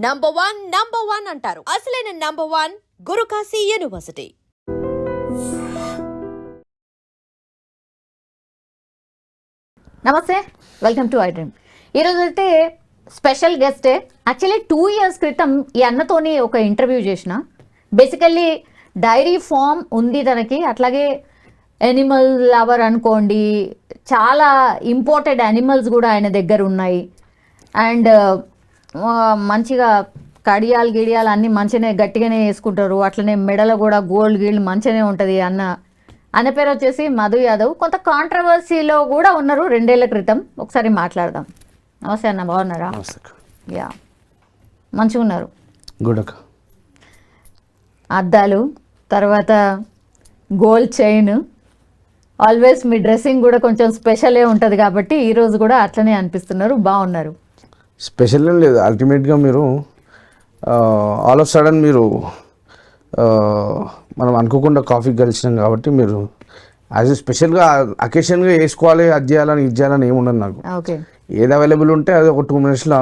Number one అంటారు. అసలైన number one Guru Kashi university. నమస్తే, వెల్కమ్ టు ఐ డ్రీమ్. ఈరోజు అయితే స్పెషల్ గెస్టే. యాక్చువల్లీ 2 years క్రితం ఈ అన్నతోని ఒక ఇంటర్వ్యూ చేసిన. బేసికల్లీ డైరీ ఫామ్ ఉంది తనకి, అట్లాగే ఎనిమల్ లవర్ అనుకోండి, చాలా ఇంపోర్టెడ్ యానిమల్స్ కూడా ఆయన దగ్గర ఉన్నాయి. అండ్ మంచిగా కడియాలు గిడియాలు అన్నీ మంచిగానే గట్టిగానే వేసుకుంటారు. అట్లనే మెడలో కూడా గోల్డ్ గీల్డ్ మంచిగానే ఉంటుంది. అన్న పేరు వచ్చేసి మధు యాదవ్. కొంత కాంట్రవర్సీలో కూడా ఉన్నారు 2 ఏళ్ల క్రితం. ఒకసారి మాట్లాడదాం. నమస్తే అన్న, బాగున్నారా? యా, మంచిగా ఉన్నారు. గుడ్ అక్క. అద్దాలు, తర్వాత గోల్డ్ చైన్, ఆల్వేస్ మీ డ్రెస్సింగ్ కూడా కొంచెం స్పెషలే ఉంటుంది కాబట్టి ఈరోజు కూడా అట్లనే అనిపిస్తున్నారు, బాగున్నారు. స్పెషల్ ఏం లేదు, అల్టిమేట్గా మీరు ఆల్ ఆఫ్ సడన్ మీరు మనం అనుకోకుండా కాఫీ కలిసినాం కాబట్టి మీరు యాజ్ ఎ స్పెషల్గా అకేషన్గా వేసుకోవాలి, అది చేయాలని ఇది చేయాలని ఏముండదు నాకు. ఓకే, ఏది అవైలబుల్ ఉంటే అది ఒక 2 minutesలో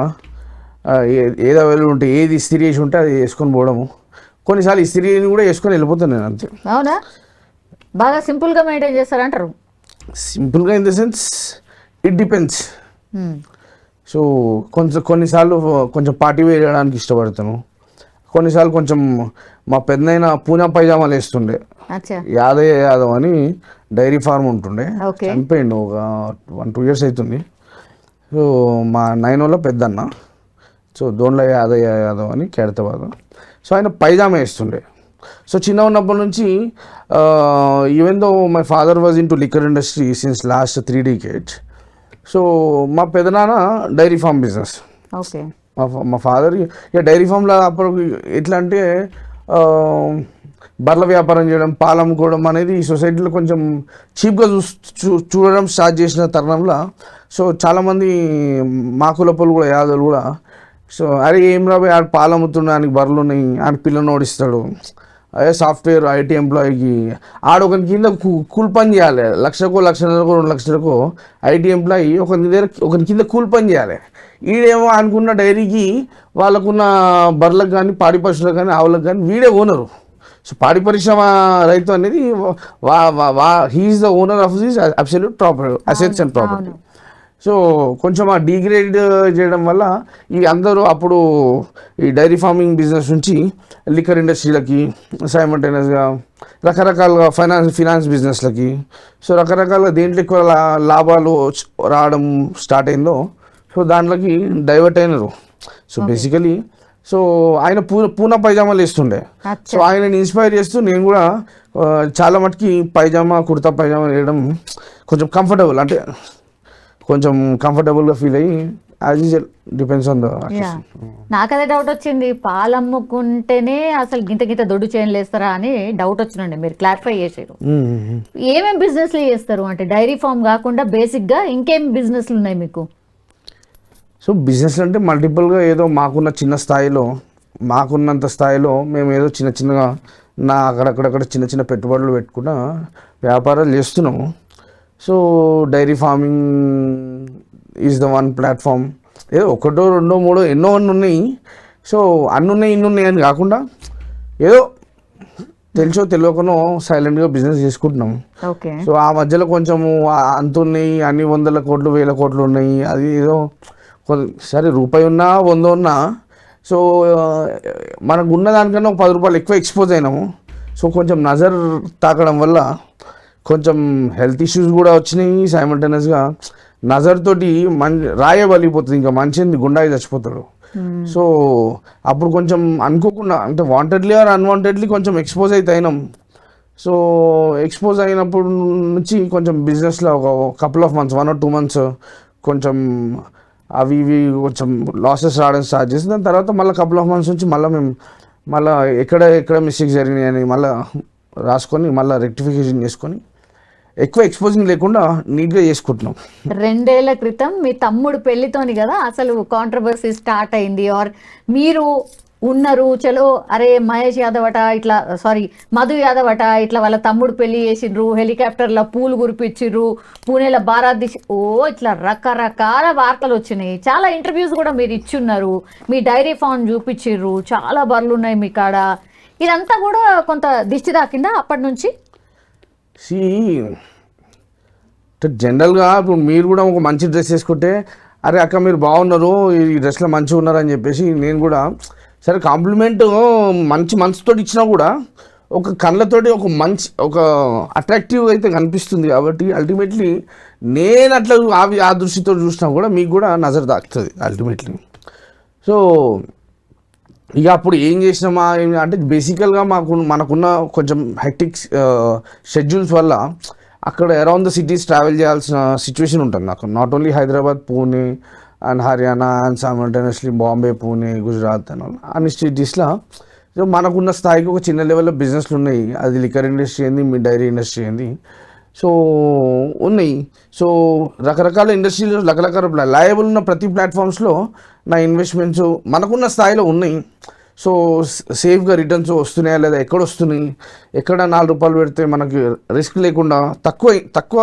ఏది అవైలబుల్ ఉంటే ఏది ఇస్త్రీ చేసి ఉంటే అది వేసుకొని పోవడము. కొన్నిసార్లు ఇస్త్రీని కూడా వేసుకొని వెళ్ళిపోతాను నేను, అంతే. అవునా? బాగా సింపుల్గా మెయింటైన్ చేస్తారంటారు. సింపుల్గా in the sense it depends. So కొన్నిసార్లు కొంచెం పార్టీ వేయడానికి ఇష్టపడతాను. కొన్నిసార్లు కొంచెం మా పెద్దనైనా పూనా పైజామాలు వేస్తుండే. యాదవ్ అని డైరీ ఫార్మ్ ఉంటుండే, చనిపోయిండు ఒక 1-2 years అవుతుంది. సో మా 9 పెద్దన్న, సో దోండ్ల యాదవ్ అని ఖైరతాబాద్. సో ఆయన పైజామా వేస్తుండే. సో చిన్న ఉన్నప్పటి నుంచి even though my father was in to liquor industry since last 3 decades. So మా పెదనాన్న డైరీ ఫార్మ్ బిజినెస్. ఓకే. మా ఫాదర్ ఇక డైరీ ఫామ్లో అప్పుడు ఎట్లా అంటే బర్రెల వ్యాపారం చేయడం, పాలు అమ్ముకోవడం అనేది ఈ సొసైటీలో కొంచెం చీప్గా చూడడం స్టార్ట్ చేసిన తరుణంలో సో చాలామంది మా కులపోలు కూడా యాదవులు కూడా సో అరే ఏం రాబోయే ఆడు పాలు అమ్ముతుండే, ఆయనకి బర్రెలు ఉన్నాయి, ఆయన పిల్లని ఓడిస్తాడు, అదే సాఫ్ట్వేర్ ఐటీ ఎంప్లాయీకి ఆడ ఒకరి కింద కూలి పని చేయాలి, 1,00,000కో 1,50,000కో 2,00,000కో ఐటీ ఎంప్లాయీ ఒకరి కింద కూలి పని చేయాలి. వీడేమో అనుకున్న డైరీకి వాళ్ళకున్న బర్రెలకు కానీ పాడి పశువులకు కానీ ఆవులకు కానీ వీడే ఓనరు. సో పాడి పరిశ్రమ రైతు అనేది he's the owner of this absolute property, assets and property. So కొంచెం ఆ డిగ్రేడ్ చేయడం వల్ల ఈ అందరూ అప్పుడు ఈ డైరీ ఫార్మింగ్ బిజినెస్ నుంచి లిక్కర్ ఇండస్ట్రీలకి సైమల్టేనియస్గా రకరకాలుగా ఫినాన్స్ బిజినెస్లకి సో రకరకాలుగా దేంట్లో ఎక్కువ లాభాలు రావడం స్టార్ట్ అయిందో సో దాంట్లోకి డైవర్ట్ అయినారు. సో బేసికలీ సో ఆయన పూనా పైజామాలు వేస్తుండే. సో ఆయనని ఇన్స్పైర్ చేస్తూ నేను కూడా చాలా మటుకి పైజామా కుర్తా పైజామా వేయడం కొంచెం కంఫర్టబుల్, అంటే కొంచెం కంఫర్టబుల్గా ఫీల్ అయ్యి as usual depends on the. నాకు అదే డౌట్ వచ్చింది, పాలు అమ్ముకుంటేనే అసలు గింత దొడ్డు చేయలు వేస్తారా అని డౌట్ వచ్చినండి, మీరు క్లారిఫై చేసారు. ఏమేమి బిజినెస్లు చేస్తారు అంటే డైరీ ఫామ్ కాకుండా బేసిక్గా ఇంకేం బిజినెస్లు ఉన్నాయి మీకు? సో బిజినెస్ అంటే మల్టిపుల్గా ఏదో మాకున్న చిన్న స్థాయిలో మాకున్నంత స్థాయిలో మేము ఏదో చిన్నగా అక్కడక్కడ చిన్న పెట్టుబడులు పెట్టుకున్న వ్యాపారాలు చేస్తున్నాము. So dairy farming is the one platform. ఏదో 1, 2, 3 ఎన్నో అన్నీ ఉన్నాయి. సో అన్నీ ఉన్నాయి ఇన్ని ఉన్నాయి అని కాకుండా ఏదో తెలుసో తెలియకనో సైలెంట్గా బిజినెస్ చేసుకుంటున్నాం. సో ఆ మధ్యలో కొంచెము అంత ఉన్నాయి, అన్ని 100 కోట్లు 1000 కోట్లు ఉన్నాయి. అది ఏదో సరే రూపాయి ఉన్నా 100 ఉన్నా సో మనకు ఉన్న దానికన్నా ఒక 10 రూపాయలు ఎక్కువ ఎక్స్పోజ్ అయినాము. సో కొంచెం నజర్ తాకడం వల్ల కొంచెం హెల్త్ ఇష్యూస్ కూడా వచ్చినాయి. సైమల్టేనియస్గా నజర్ తోటి రాయే వలిగిపోతుంది, ఇంకా మనిషిని గుండాయి చచ్చిపోతాడు. సో అప్పుడు కొంచెం అనుకోకుండా అంటే వాంటెడ్లీ ఆర్ అన్వాంటెడ్లీ కొంచెం ఎక్స్పోజ్ అయితే అయినాం. సో ఎక్స్పోజ్ అయినప్పుడు నుంచి కొంచెం బిజినెస్లో ఒక couple of months 1 or 2 months కొంచెం అవి కొంచెం లాసెస్ రావడం స్టార్ట్ చేసి దాని తర్వాత మళ్ళీ couple of months నుంచి మేము ఎక్కడ మిస్టేక్స్ జరిగినాయి అని మళ్ళీ రాసుకొని మళ్ళీ రెక్టిఫికేషన్ చేసుకొని ఎక్కువ ఎక్స్పోజింగ్ లేకుండా నీట్గా చేసుకుంటున్నాం. 2 ఏళ్ల క్రితం మీ తమ్ముడు పెళ్లితోని కదా అసలు కాంట్రవర్సీ స్టార్ట్ అయింది, ఆర్ మీరు ఉన్నారు చలో అరే మహేష్ యాదవ్ అట ఇట్లా సారీ మధు యాదవ్ అట ఇట్లా వాళ్ళ తమ్ముడు పెళ్లి చేసిండ్రు, హెలికాప్టర్లో పూలు కురిపించిర్రు, పూణేలో బారాత్ తీసి ఇట్లా రకరకాల వార్తలు వచ్చినాయి. చాలా ఇంటర్వ్యూస్ కూడా మీరు ఇచ్చున్నారు, మీ డైరీ ఫామ్ చూపించిర్రు, చాలా బర్రెలు ఉన్నాయి మీ కాడ. ఇదంతా కూడా కొంత దిష్టి తాకిందా అప్పటి నుంచి? జనరల్గా ఇప్పుడు మీరు కూడా ఒక మంచి డ్రెస్ వేసుకుంటే అరే అక్క మీరు బాగున్నారు, ఈ డ్రెస్లో మంచిగా ఉన్నారు అని చెప్పేసి నేను కూడా సరే కాంప్లిమెంట్ మంచి మనసుతో ఇచ్చినా కూడా ఒక కళ్ళతోటి ఒక మంచి ఒక అట్రాక్టివ్ అయితే కనిపిస్తుంది. కాబట్టి అల్టిమేట్లీ నేను అట్లా ఆ దృష్టితో చూసినా కూడా మీకు కూడా నజర్ తాకుతుంది అల్టిమేట్లీ. సో ఇక అప్పుడు ఏం చేసినామా అంటే బేసికల్గా మనకున్న కొంచెం హెక్టిక్ షెడ్యూల్స్ వల్ల అక్కడ అరౌండ్ ద సిటీస్ ట్రావెల్ చేయాల్సిన సిచ్యువేషన్ ఉంటుంది నాకు. Not only Hyderabad, Pune and Haryana and simultaneously Bombay, Pune, Gujarat and అన్ని సిటీస్లో మనకున్న స్థాయికి ఒక చిన్న లెవెల్లో బిజినెస్లు ఉన్నాయి. అది లిక్కర్ ఇండస్ట్రీ ఏంది, మీ డైరీ ఇండస్ట్రీ ఏంది, సో ఉన్నాయి. సో రకరకాల ఇండస్ట్రీలో రకరకాల లయబుల్ ఉన్న ప్రతి ప్లాట్ఫామ్స్లో నా ఇన్వెస్ట్మెంట్స్ మనకున్న స్థాయిలో ఉన్నాయి. సో సేఫ్గా రిటర్న్స్ వస్తున్నాయా లేదా, ఎక్కడ వస్తున్నాయి, ఎక్కడ 4 రూపాయలు పెడితే మనకి రిస్క్ లేకుండా తక్కువ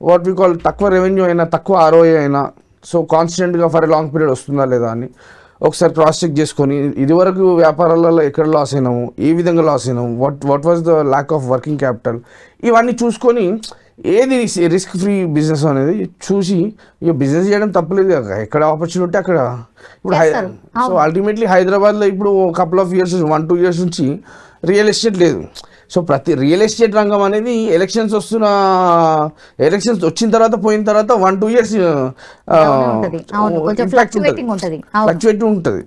వాట్ వి కాల్ తక్కువ రెవెన్యూ అయినా తక్కువ ROI అయినా సో కాన్స్టెంట్గా ఫర్ ఎ లాంగ్ పీరియడ్ వస్తుందా లేదా అని ఒకసారి క్రాస్ చెక్ చేసుకొని ఇదివరకు వ్యాపారాలలో ఎక్కడ లాస్ అయినాము, ఏ విధంగా లాస్ అయినాము, what was the lack of working capital, ఇవన్నీ చూసుకొని ఏది రిస్క్ ఫ్రీ బిజినెస్ అనేది చూసి ఇక బిజినెస్ చేయడం తప్పలేదు కదా, ఎక్కడ ఆపర్చునిటీ అక్కడ. ఇప్పుడు సో అల్టిమేట్లీ హైదరాబాద్లో ఇప్పుడు కపుల్ ఆఫ్ ఇయర్స్ 1-2 ఇయర్స్ నుంచి రియల్ ఎస్టేట్ లేదు. సో ప్రతి రియల్ ఎస్టేట్ రంగం అనేది ఎలక్షన్స్ వచ్చిన తర్వాత పోయిన తర్వాత 1-2 ఇయర్స్ ఫ్లక్చువేటింగ్ ఉంటుంది.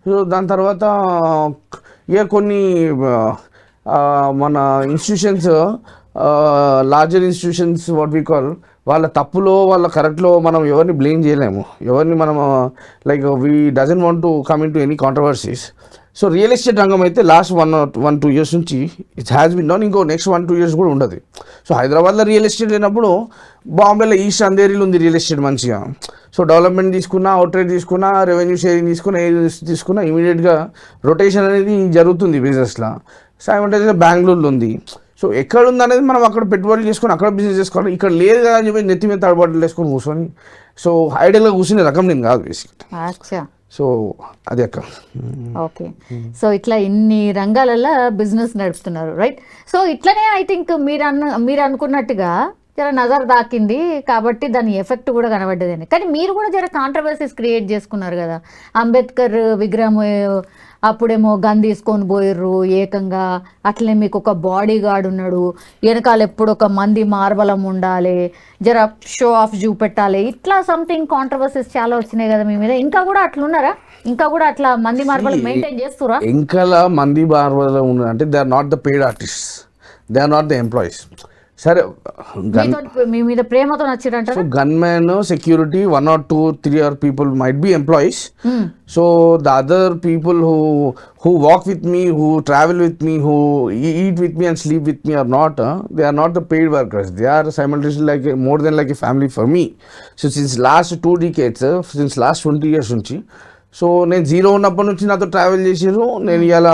సో దాని తర్వాత ఇక కొన్ని మన institutions larger institutions what we call వాళ్ళ తప్పులో వాళ్ళ కరెక్ట్లో మనం ఎవరిని బ్లేమ్ చేయలేము, ఎవరిని మనం like we doesn't want to come in to any controversies. So real estate రంగం అయితే లాస్ట్ 1-2 ఇయర్స్ నుంచి ఇట్ హ్యాస్ బిన్ డౌన్, ఇంకో నెక్స్ట్ 1-2 ఇయర్స్ కూడా ఉండదు. సో హైదరాబాద్లో రియల్ ఎస్టేట్ లేనప్పుడు బాంబేలో ఈస్ట్ అంధేరీలో ఉంది రియల్ ఎస్టేట్ మంచిగా. సో డెవలప్మెంట్ తీసుకున్నా, అవుట్రేట్ తీసుకున్నా, రెవెన్యూ షేరింగ్ తీసుకున్నా, ఏది తీసుకున్నా ఇమీడియట్గా రొటేషన్ అనేది జరుగుతుంది బిజినెస్లో. సైమల్టేనియస్గా బెంగళూరులో ఉంది. సో ఎక్కడ ఉందనేది మనం అక్కడ పెట్టుబడులు చేసుకొని అక్కడ బిజినెస్ చేసుకోవాలి, ఇక్కడ లేదు కదా అని చెప్పి నెత్తి మీద తడబడులు వేసుకొని కూర్చొని సో ఐడియల్గా కూర్చునే రకం నేను కాదు బేసిక్. సో అది అక్క. ఓకే, సో ఇట్లా ఇన్ని రంగాలలో బిజినెస్ నడుపుతున్నారు రైట్. సో ఇట్లనే ఐ థింక్ మీరు అనుకున్నట్టుగా జర నజర్ దాకింది కాబట్టి దాని ఎఫెక్ట్ కూడా కనబడ్డదని. కానీ మీరు కూడా జర కాంట్రవర్సీస్ క్రియేట్ చేసుకున్నారు కదా. అంబేద్కర్ విగ్రహం అప్పుడేమో గన్ తీసుకొని పోయిర్రు ఏకంగా, అట్లనే మీకు ఒక బాడీ గార్డ్ ఉన్నాడు, వెనకాల ఎప్పుడు ఒక మంది మార్బలం ఉండాలి, జర షో ఆఫ్ చూపెట్టాలి, ఇట్లా సంథింగ్ కాంట్రవర్సీస్ చాలా వచ్చినాయి కదా మీ మీద. ఇంకా కూడా అట్లున్నారా? ఇంకా కూడా అట్లా మంది మార్బలం మెయింటైన్ చేస్తురా? ఇంకా మంది మార్బలం ఉన్నారు అంటే they are not the paid artist, they are not the employees. సరే మీ మీద ప్రేమతో నచ్చిరంట. So gunman, security 1 or 2, 3 or people might be employees. So the other people who walk with me, who travel with me, who eat with me and sleep with me are not they are not the paid workers. They are simultaneously like more than like a family for me. So since last 2 decades, since last 20 years నుంచి so నేను zero ఉన్నప్పటి నుంచి నాతో travel చేసారు. నేను ఇలా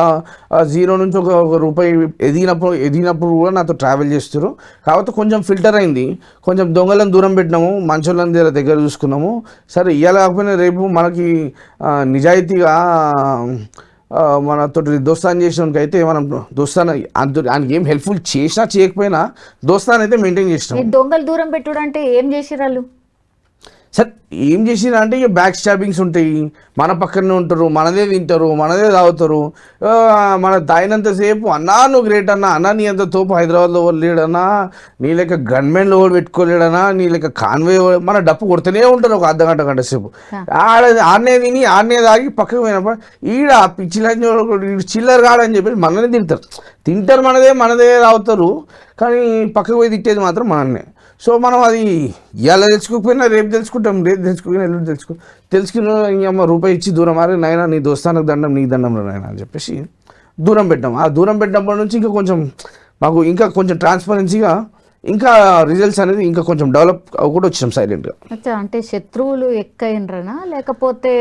zero నుంచి ఒక రూపాయి ఎదిగినప్పుడు కూడా నాతో ట్రావెల్ చేస్తారు. కాబట్టి కొంచెం ఫిల్టర్ అయింది, కొంచెం దొంగలను దూరం పెట్టినాము, మంచోళ్ళని దగ్గర చూసుకున్నాము. సరే ఇవాళ కాకపోయినా రేపు మనకి నిజాయితీగా మనతో దోస్తాన్ చేసినానికి అయితే మనం దోస్తాన్ ఆయనకి ఏం హెల్ప్ఫుల్ చేసినా చేయకపోయినా దోస్తాన్ అయితే మెయింటైన్ చేసినాం. దొంగలు దూరం పెట్టుడు అంటే ఏం చేసిరు వాళ్ళు? సార్ ఏం చేసినా అంటే ఇక బ్యాక్ స్టాబింగ్స్ ఉంటాయి, మన పక్కనే ఉంటారు, మనదే తింటారు, మనదే తాగుతారు. మన తాగినంతసేపు అన్నా నువ్వు గ్రేట్ అన్నా నీ అంత తోపు హైదరాబాద్లో ఎవరు లేడన్నా, నీ లెక్క గన్మెన్లో ఎవరు పెట్టుకోలేడన్నా, నీ లెక్క కాన్వే మన డప్పు కొడుతూనే ఉంటారు ఒక అర్ధగంట సేపు. ఆడనే తిని ఆడనే తాగి పక్కకు పోయినప్పుడు ఈడ చిల్లర కాడని చెప్పేసి మననే తింటారు, మనదే తాగుతారు, కానీ పక్కకు పోయి తిట్టేది మాత్రం మననే. సో మనం అది ఇలా తెలుసుకోకపోయినా రేపు తెలుసుకుంటాం, రేపు తెలుసుకోకపోయినా ఎల్లుండి తెలుసుకున్న ఇంకమ్మ రూపాయి ఇచ్చి దూరం మారే నాయన నీ దోస్తానికి దండం, నీకు దండం నాయన అని చెప్పేసి దూరం పెట్టాం. ఆ దూరం పెట్టినప్పటి నుంచి ఇంకా కొంచెం మాకు ఇంకా కొంచెం ట్రాన్స్పరెన్సీగా ఇంకా రిజల్ట్స్ అనేది ఇంకా కొంచెం డెవలప్ కూడా వచ్చాం సైలెంట్గా. అంటే శత్రువులు ఎక్కయినరనా లేకపోతే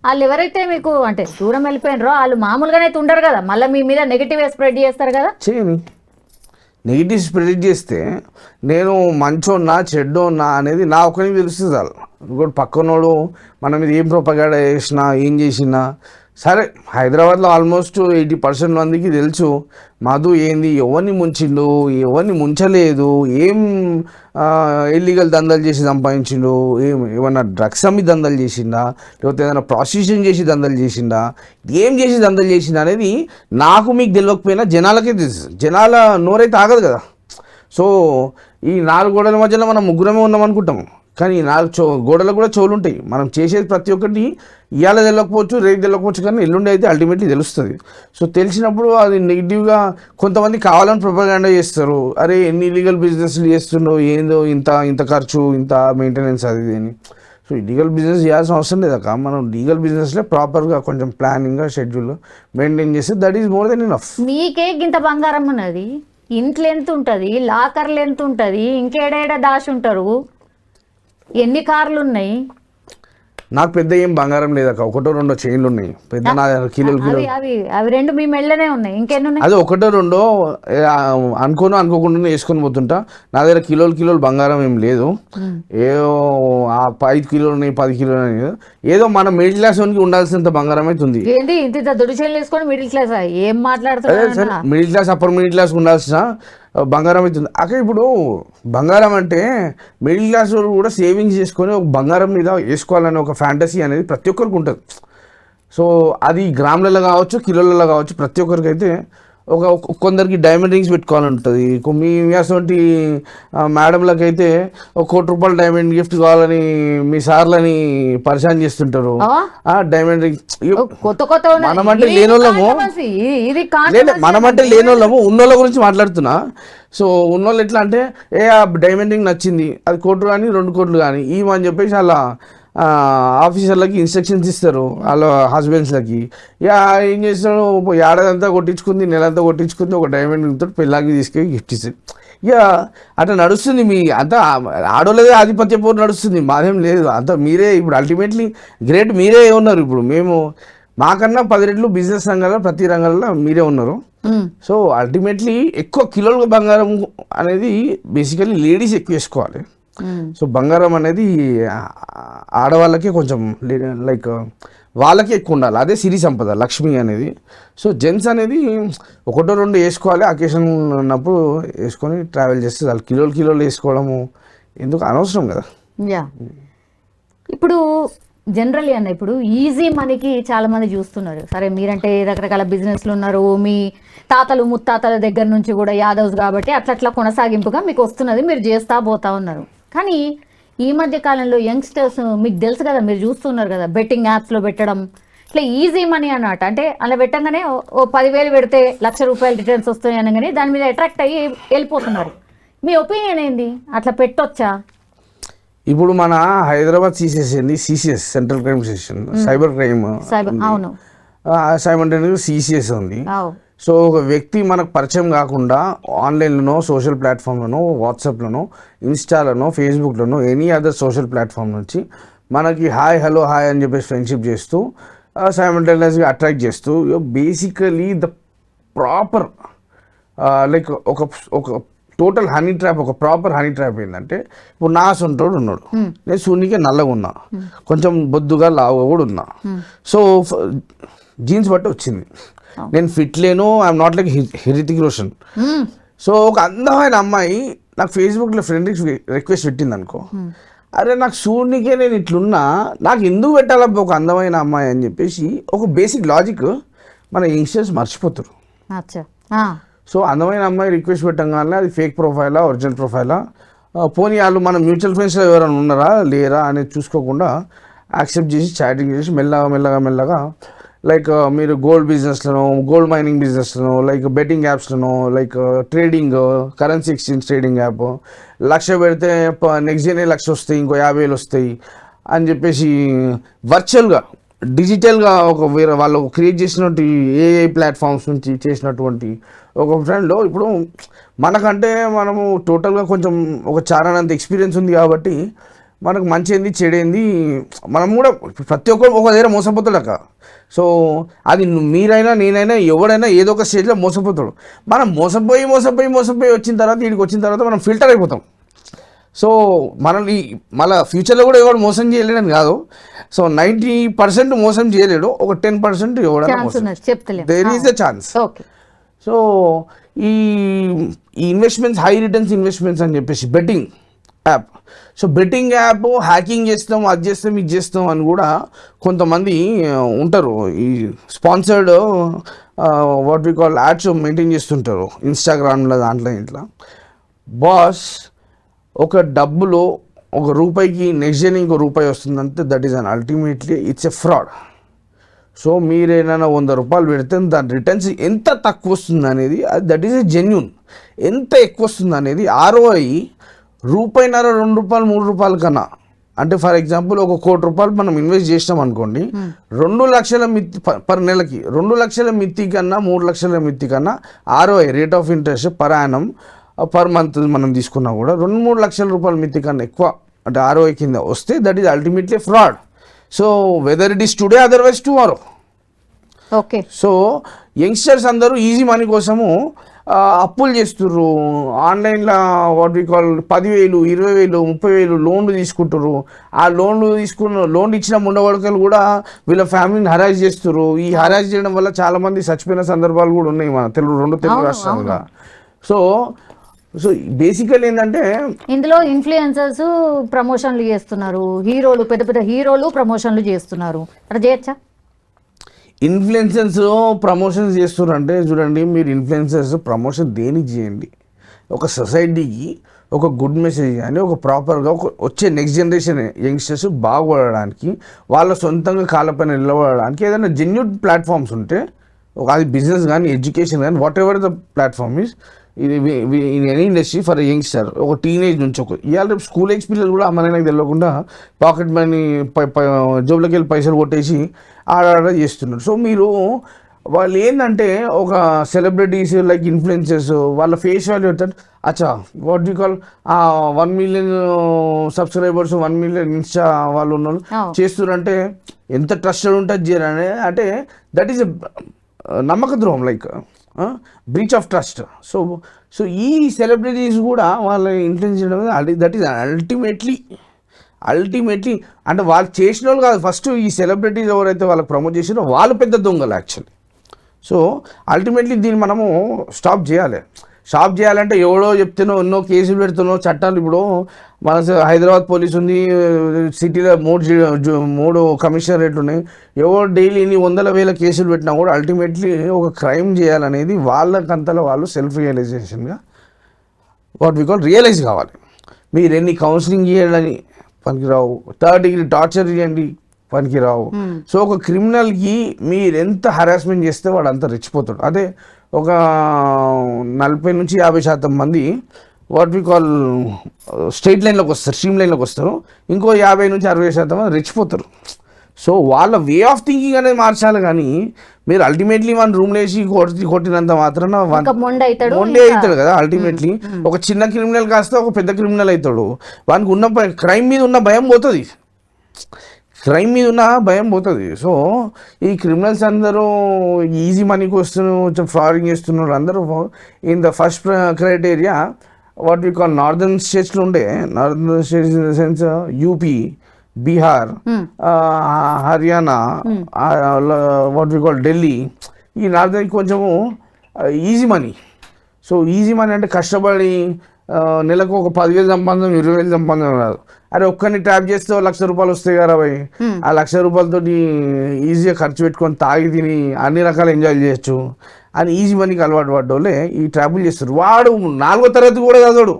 వాళ్ళు ఎవరైతే మీకు అంటే దూరం వెళ్ళిపోయినారో వాళ్ళు మామూలుగానే అయితే ఉండరు కదా, మళ్ళీ మీ మీద నెగిటివ్ స్ప్రెడ్ చేస్తారు కదా. చేయని నెగిటివ్ స్ప్రెడ్ చేస్తే నేను మంచోన్నా చెడ్డోన్నా అనేది నా ఒక్కరికి తెలుస్తుంది చాలు. ఇంకోటి పక్కనోడు మన మీద ఏం ప్రొపగాడా చేసినా ఏం చేసినా సరే. హైదరాబాద్లో ఆల్మోస్ట్ 80% మందికి తెలుసు మధు ఏంది, ఎవరిని ముంచిండు, ఎవరిని ముంచలేదు, ఏం ఇల్లీగల్ దందాలు చేసి సంపాదించిండు, ఏమన్నా డ్రగ్స్ అమ్మి దందాలు చేసిండా, లేకపోతే ఏదైనా ప్రాస్టిట్యూషన్ చేసి దందాలు చేసిండా, ఏం చేసి దందాలు చేసిండా అనేది నాకు మీకు తెలియకపోయినా జనాలకే తెలుసు. జనాల నోరైతే ఆగదు కదా. సో ఈ 4 గోడల మధ్యలో మనం ముగ్గురమే ఉన్నాం అనుకుంటాము, కానీ ఈ 4 గోడలకు కూడా చెవులు ఉంటాయి. మనం చేసేది ప్రతి ఒక్కటి ఇవాళ తెలియకపోవచ్చు, రేపు తెలియకపోవచ్చు, కానీ ఎల్లుండి అయితే అల్టిమేట్లీ తెలుస్తుంది. సో తెలిసినప్పుడు అది నెగిటివ్గా కొంతమంది కావాలని ప్రొపగాండా చేస్తారు. అరే ఎన్ని ఇల్లీగల్ బిజినెస్లు చేస్తుండో, ఏందో ఇంత ఖర్చు, ఇంత మెయింటెనెన్స్, అది అని. సో ఇల్లీగల్ బిజినెస్ చేయాల్సిన అవసరం లేదక్క. మనం లీగల్ బిజినెస్లో ప్రాపర్గా కొంచెం ప్లానింగ్గా షెడ్యూల్ మెయింటైన్ చేస్తే that is more than enough. మీకే ఇంత బంగారం ఉన్నది, ఇంట్లో ఎంత ఉంటుంది, లాకర్లు ఎంత ఉంటుంది, ఇంకేడేడ దాచి ఉంటారు, ఎన్ని కార్లు ఉన్నాయి? నాకు పెద్ద ఏం బంగారం లేదక్క, 1-2 చైన్లు ఉన్నాయి. పెద్ద నా కిలోలు అవి 2 మీ మెళ్ళనే ఉన్నాయి, ఇంకెన్ని ఉన్నాయి? అది 1-2 అనుకోకుండా వేసుకొని పోతుంటా. నా దగ్గర కిలోలు బంగారం ఏం లేదు. ఏదో 5 కిలోలు ఉన్నాయి, 10 కిలోలు ఉన్నాయి. ఏదో మన మిడిల్ క్లాస్ వానికి ఉండాల్సినంత బంగారం అయితే ఉంది. ఏంటి ఇంత దొడ్డు చైన్లు వేసుకొని మిడిల్ క్లాస్ ఏం మాట్లాడుతున్నారు? Middle class upper middle class ఉండాల్సిన బంగారం అవుతుంది అక్కడ. ఇప్పుడు బంగారం అంటే మిడిల్ క్లాస్ వాళ్ళు కూడా సేవింగ్స్ చేసుకొని ఒక బంగారం మీద వేసుకోవాలనే ఒక ఫ్యాంటసీ అనేది ప్రతి ఒక్కరికి ఉంటుంది. సో అది గ్రాములలో కావచ్చు, కిలోలలో కావచ్చు, ప్రతి ఒక్కరికి అయితే కొందరికి డైమండ్ రింగ్స్ పెట్టుకోవాలని ఉంటుంది. మీ అటువంటి మేడంలకు అయితే ₹1 కోటి డైమండ్ గిఫ్ట్ కావాలని మీ సార్లని పరిశాన్ చేస్తుంటారు. డైమండ్ రింగ్ మనమంటే లేనోళ్ళము, మనమంటే లేనోళ్ళము, ఉన్నోళ్ళ గురించి మాట్లాడుతున్నా. సో ఉన్నోళ్ళు ఎట్లా అంటే ఆ డైమండ్ రింగ్ నచ్చింది, అది 1 కోటి కానీ 2 కోట్లు కానీ ఇవని చెప్పేసి అలా ఆఫీసర్లకి ఇన్స్ట్రక్షన్స్ ఇస్తారు వాళ్ళ హస్బెండ్స్లకి. ఇక ఏం చేస్తాడు, ఏడాదంతా కొట్టించుకుంది, నెలంతా కొట్టించుకుంది, ఒక డైమండ్ పెళ్ళాకి తీసుకెళ్ళి గిఫ్ట్ ఇస్తారు. ఇక అట్లా నడుస్తుంది. మీ అంతా ఆడోళ్ళదే ఆధిపత్య పోరు నడుస్తుంది, మాదేం లేదు. అంతా మీరే ఇప్పుడు అల్టిమేట్లీ గ్రేట్, మీరే ఉన్నారు. ఇప్పుడు మేము మాకన్నా 10 రెట్లు బిజినెస్ రంగంలో ప్రతి రంగంలో మీరే ఉన్నారు. సో అల్టిమేట్లీ ఎక్కువ కిలోల బంగారం అనేది బేసికలీ లేడీస్ ఎక్కువ వేసుకోవాలి. సో బంగారం అనేది ఆడవాళ్ళకి కొంచెం లైక్ వాళ్ళకి ఎక్కువ ఉండాలి, అదే సిరి సంపద, లక్ష్మి అనేది. సో జెంట్స్ అనేది 1-2 వేసుకోవాలి, అకేషన్ ఉన్నప్పుడు వేసుకొని ట్రావెల్ చేస్తే వాళ్ళు కిలోలు వేసుకోవడము ఎందుకు అనవసరం కదా. యా ఇప్పుడు జనరల్లీ అన్న ఇప్పుడు ఈజీ మనీకి చాలా మంది చూస్తున్నారు. సరే మీరంటే రకరకాల బిజినెస్లు ఉన్నారు, మీ తాతలు ముత్తాతల దగ్గర నుంచి కూడా యాదవ్స్ కాబట్టి అట్లా కొనసాగింపుగా మీకు వస్తున్నది, మీరు చేస్తా పోతా ఉన్నారు. కానీ ఈ మధ్య కాలంలో యంగ్స్టర్స్ మీకు తెలుసు కదా, మీరు చూస్తున్నారు కదా, బెట్టింగ్ యాప్స్లో పెట్టడం, ఇట్లా ఈజీ మనీ అన్నమాట. అంటే అలా పెట్టంగానే ఓ 10,000 పెడితే ₹1,00,000 రిటర్న్స్ వస్తాయి అనగానే దాని మీద అట్రాక్ట్ అయ్యి వెళ్ళిపోతున్నారు. మీ ఒపీనియన్ ఏంది, అట్లా పెట్టొచ్చా? ఇప్పుడు మన Hyderabad CCS central crime station, cyber crime, అవును, సైమల్టేనియస్గా సిసిఎస్ ఉంది. సో ఒక వ్యక్తి మనకు పరిచయం కాకుండా ఆన్లైన్లోనో, సోషల్ ప్లాట్ఫామ్లోనో, వాట్సాప్లోనో, ఇన్స్టాలోనో, ఫేస్బుక్లోనో, ఎనీ అదర్ సోషల్ ప్లాట్ఫామ్ నుంచి మనకి హాయ్ అని చెప్పేసి ఫ్రెండ్షిప్ చేస్తూ సైమల్టేనియస్గా అట్రాక్ట్ చేస్తూ బేసికలీ ద ప్రాపర్ లైక్ ఒక టోటల్ హనీ ట్రాప్, ఒక ప్రాపర్ హనీ ట్రాప్ ఏంటంటే, ఇప్పుడు నా సొంతోడు ఉన్నాడు, నేను శూన్యకే నల్లగా ఉన్నా, కొంచెం బొద్దుగా లావుగా కూడా ఉన్నా. సో జీన్స్ బట్టి వచ్చింది, నేను ఫిట్ లేను, I'm not like Hrithik Roshan. So ఒక అందమైన అమ్మాయి నాకు ఫేస్బుక్లో ఫ్రెండ్ రిక్వెస్ట్ పెట్టింది అనుకో, అరే నాకు శూన్యకే నేను ఇట్లున్నా, నాకు ఎందుకు పెట్టాలబ్బా ఒక అందమైన అమ్మాయి అని చెప్పేసి ఒక బేసిక్ లాజిక్ మన యంగ్స్టర్స్ మర్చిపోతారు. సో అందమైన అమ్మాయి రిక్వెస్ట్ పెట్టగానే అది ఫేక్ ప్రొఫైలా, ఒరిజినల్ ప్రొఫైలా, పోనీ వాళ్ళు మన మ్యూచువల్ ఫ్రెండ్స్లో ఎవరైనా ఉన్నారా లేరా అనేది చూసుకోకుండా యాక్సెప్ట్ చేసి చాటింగ్ చేసి మెల్లగా లైక్ మీరు గోల్డ్ బిజినెస్లను, గోల్డ్ మైనింగ్ బిజినెస్లను, లైక్ బెట్టింగ్ యాప్స్లను, like trading, currency exchange trading app, 1,00,000 పెడితే నెక్స్ట్ డేనే 1,00,000 వస్తాయి, ఇంకో 50,000 వస్తాయి అని చెప్పేసి వర్చువల్గా డిజిటల్గా ఒక వేరే వాళ్ళు క్రియేట్ చేసినటువంటి ఏఐ ప్లాట్ఫామ్స్ నుంచి చేసినటువంటి ఒక ఫ్రెండ్లో ఇప్పుడు మనకంటే మనము టోటల్గా కొంచెం ఒక చారానంత ఎక్స్పీరియన్స్ ఉంది కాబట్టి మనకు మంచి ఏంది చెడేంది మనం కూడా ప్రతి ఒక్కరు ఒక దగ్గర మోసపోతాడక. సో అది మీరైనా నేనైనా ఎవడైనా ఏదో ఒక స్టేజ్లో మోసపోతాడు. మనం మోసపోయి వచ్చిన తర్వాత వీడికి వచ్చిన తర్వాత మనం ఫిల్టర్ అయిపోతాం. సో మనల్ని మళ్ళీ ఫ్యూచర్లో కూడా ఎవడు మోసం చేయలేడని కాదు. సో 90% మోసం చేయలేడు, ఒక 10% ఎవడైనా there is a chance. So ఈ ఇన్వెస్ట్మెంట్స్, హై రిటర్న్స్ ఇన్వెస్ట్మెంట్స్ అని చెప్పేసి betting app. So betting app hacking చేస్తాం, అది చేస్తాం, ఇది చేస్తాం అని కూడా కొంతమంది ఉంటారు. ఈ sponsored what we call ads maintain చేస్తుంటారు ఇన్స్టాగ్రామ్లో, దాంట్లో ఇంట్లో. బాస్ ఒక డబ్బులో ఒక రూపాయికి నెక్స్ట్ డే ఇంకో రూపాయి వస్తుందంటే that is an ultimately it's a fraud. So మీరేమైనా 100 రూపాయలు పెడితే దాని రిటర్న్స్ ఎంత తక్కువ వస్తుంది అనేది దట్ ఈస్ ఎ జెన్యూన్. ఎంత ఎక్కువ వస్తుంది అనేది ROI రూపాయిన్నర, 2 రూపాయలు, 3 రూపాయల కన్నా. అంటే ఫర్ ఎగ్జాంపుల్ ఒక 1 కోటి రూపాయలు మనం ఇన్వెస్ట్ చేసినాం అనుకోండి, 2 లక్షల మిత్తి పర్ నెలకి, 2 లక్షల మిత్తి కన్నా 3 లక్షల మిత్తి కన్నా ROI rate of interest per annum per month మనం తీసుకున్నా కూడా 2-3 లక్షల రూపాయల మిత్తి కన్నా ఎక్కువ అంటే ROI కింద వస్తే that is ultimately fraud. So whether it is today otherwise tomorrow. Okay. So youngsters అందరూ ఈజీ మనీ కోసము అప్పులు చేస్తుర్రు, ఆన్లైన్లో వాట్ వి కాల్ 10,000, 20,000, 30,000 లోన్లు తీసుకుంటారు. ఆ లోన్లు ఇచ్చిన ముండవడకలు కూడా వీళ్ళ ఫ్యామిలీని హరాజ్ చేస్తుర్రు. ఈ హరాజ్ చేయడం వల్ల చాలామంది చచ్చిపోయిన సందర్భాలు కూడా ఉన్నాయి మన రెండు తెలుగు రాష్ట్రాలుగా. సో బేసికల్ ఏంటంటే ఇందులో ఇన్ఫ్లుయెన్సర్స్ ప్రమోషన్లు చేస్తున్నారు, హీరోలు, పెద్ద పెద్ద హీరోలు ప్రమోషన్లు చేస్తున్నారు. అట్లా చేయొచ్చా? ఇన్ఫ్లుయెన్సర్స్ ప్రమోషన్స్ చేస్తున్నారంటే చూడండి, మీరు ఇన్ఫ్లుయెన్సర్స్ ప్రమోషన్ దేనికి చేయండి, ఒక సొసైటీకి ఒక గుడ్ మెసేజ్ కానీ ఒక ప్రాపర్గా వచ్చే నెక్స్ట్ జనరేషన్ యంగ్స్టర్స్ బాగుపడడానికి, వాళ్ళ సొంతంగా కాళ్ళపైన నిలబడడానికి ఏదైనా జెన్యూన్ ప్లాట్ఫామ్స్ ఉంటే, అది బిజినెస్ కానీ ఎడ్యుకేషన్ కానీ whatever the platform is, ఇది in any industry for youngster, ఒక టీనేజ్ నుంచి ఇవాళ రేపు స్కూల్ ఏజ్ పిల్లలు కూడా మనకి తెలియకుండా పాకెట్ మనీ జోబులోకి వెళ్ళి పైసలు కొట్టేసి ఆడ చేస్తున్నారు. సో మీరు వాళ్ళు ఏంటంటే ఒక సెలబ్రిటీస్ లైక్ ఇన్ఫ్లుయెన్సర్స్ వాళ్ళ ఫేస్ వాల్యూ పెడతారు. అచ్చా what you call 1 million subscribers, 1 million Insta వాళ్ళు ఉన్న చేస్తున్నారంటే ఎంత ట్రస్టెడ్ ఉంటుంది చేయరని, అంటే దట్ ఈస్ నమ్మక ద్రోహం, like breach of trust. So ఈ సెలబ్రిటీస్ కూడా వాళ్ళ ఇన్ఫ్లుయెన్స్ చేయడం దట్ ఈస్ అల్టిమేట్లీ అంటే వాళ్ళు చేసిన వాళ్ళు కాదు, ఫస్ట్ ఈ సెలబ్రిటీస్ ఎవరైతే వాళ్ళకి ప్రమోట్ చేసినో వాళ్ళు పెద్ద దొంగలు యాక్చువల్లీ. సో అల్టిమేట్లీ దీన్ని మనము స్టాప్ చేయాలంటే ఎవడో చెప్తేనో ఎన్నో కేసులు పెడుతున్నో చట్టాలు. ఇప్పుడు మన హైదరాబాద్ పోలీస్ ఉంది, సిటీలో 3 కమిషనరేట్లు ఉన్నాయి, ఎవరు డైలీ ఇన్ని 100,000 కేసులు పెట్టినా కూడా అల్టిమేట్లీ ఒక క్రైమ్ చేయాలనేది వాళ్ళకంతలో వాళ్ళు సెల్ఫ్ రియలైజేషన్గా వాట్ వి కాల్ రియలైజ్ కావాలి. మీరు ఎన్ని కౌన్సిలింగ్ చేయాలని పనికిరావు, 3rd డిగ్రీ టార్చర్ చేయండి పనికిరావు. సో ఒక క్రిమినల్కి మీరు ఎంత హరాస్మెంట్ చేస్తే వాడు అంత రెచ్చిపోతాడు. అదే ఒక 40 నుంచి 50% మంది వాట్ వి కాల్ స్ట్రీమ్ లైన్లోకి వస్తారు, ఇంకో 50 నుంచి 60% మంది రెచ్చిపోతారు. సో వాళ్ళ వే ఆఫ్ థింకింగ్ అనేది మార్చాలి. కానీ మీరు అల్టిమేట్లీ మన రూమ్లో వేసి కొట్టినంత మాత్రాన మొండే అవుతాడు కదా. అల్టిమేట్లీ ఒక చిన్న క్రిమినల్ కాస్త ఒక పెద్ద క్రిమినల్ అవుతాడు. వానికి ఉన్న క్రైమ్ మీద ఉన్న భయం పోతుంది. సో ఈ క్రిమినల్స్ అందరూ ఈజీ మనీకి వస్తున్నారు, ఫ్రాడింగ్ చేస్తున్నారు అందరూ. In the first criteria what we call northern స్టేట్స్లో ఉండే, northern states in the sense UP, Bihar, Haryana, what we call Delhi, ఈ నార్దర్న్ కొంచెము easy money. So easy money అంటే కష్టపడి నెలకు ఒక 10,000 సంపాదన, 20,000 సంపాదన రాదు. అరే ఒక్కరిని ట్యాప్ చేస్తే 1,00,000 రూపాయలు వస్తాయి కదా భయ్, ఆ 1,00,000 రూపాయలతో ఈజీగా ఖర్చు పెట్టుకొని తాగి తిని అన్ని రకాలు ఎంజాయ్ చేయొచ్చు అని ఈజీ మనీకి అలవాటు పడ్డోళ్ళే ఈ ట్రాపులు చేస్తారు. వాడు 4వ తరగతి కూడా చదవడు,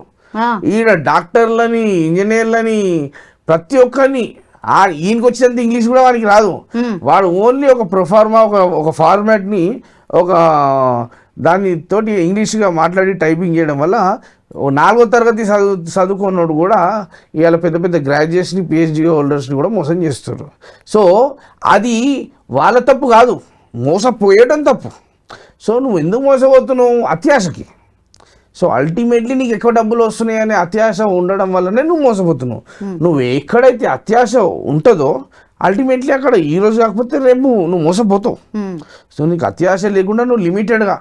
ఈడ డాక్టర్లని, ఇంజనీర్లని, ప్రతి ఒక్కరిని ఈయనకి వచ్చినంత ఇంగ్లీష్ కూడా వానికి రాదు. వాడు ఓన్లీ ఒక ప్రొఫార్మా, ఒక ఫార్మాట్ని ఒక దాని తోటి ఇంగ్లీష్గా మాట్లాడి టైపింగ్ చేయడం వల్ల 4వ తరగతి చదువుకున్నోడు కూడా ఇవాళ పెద్ద పెద్ద గ్రాడ్యుయేషన్, PhD హోల్డర్స్ని కూడా మోసం చేస్తారు. సో అది వాళ్ళ తప్పు కాదు, మోసపోయడం తప్పు. సో నువ్వు ఎందుకు మోసపోతున్నావు? అత్యాశకి. సో అల్టిమేట్లీ నీకు ఎక్కువ డబ్బులు వస్తున్నాయి అనే అత్యాశ ఉండడం వల్లనే నువ్వు మోసపోతున్నావు. నువ్వు ఎక్కడైతే అత్యాశ ఉంటుందో అల్టిమేట్లీ అక్కడ ఈ రోజు కాకపోతే రేపు నువ్వు మోసపోతావు. సో నీకు అత్యాశ లేకుండా నువ్వు లిమిటెడ్గా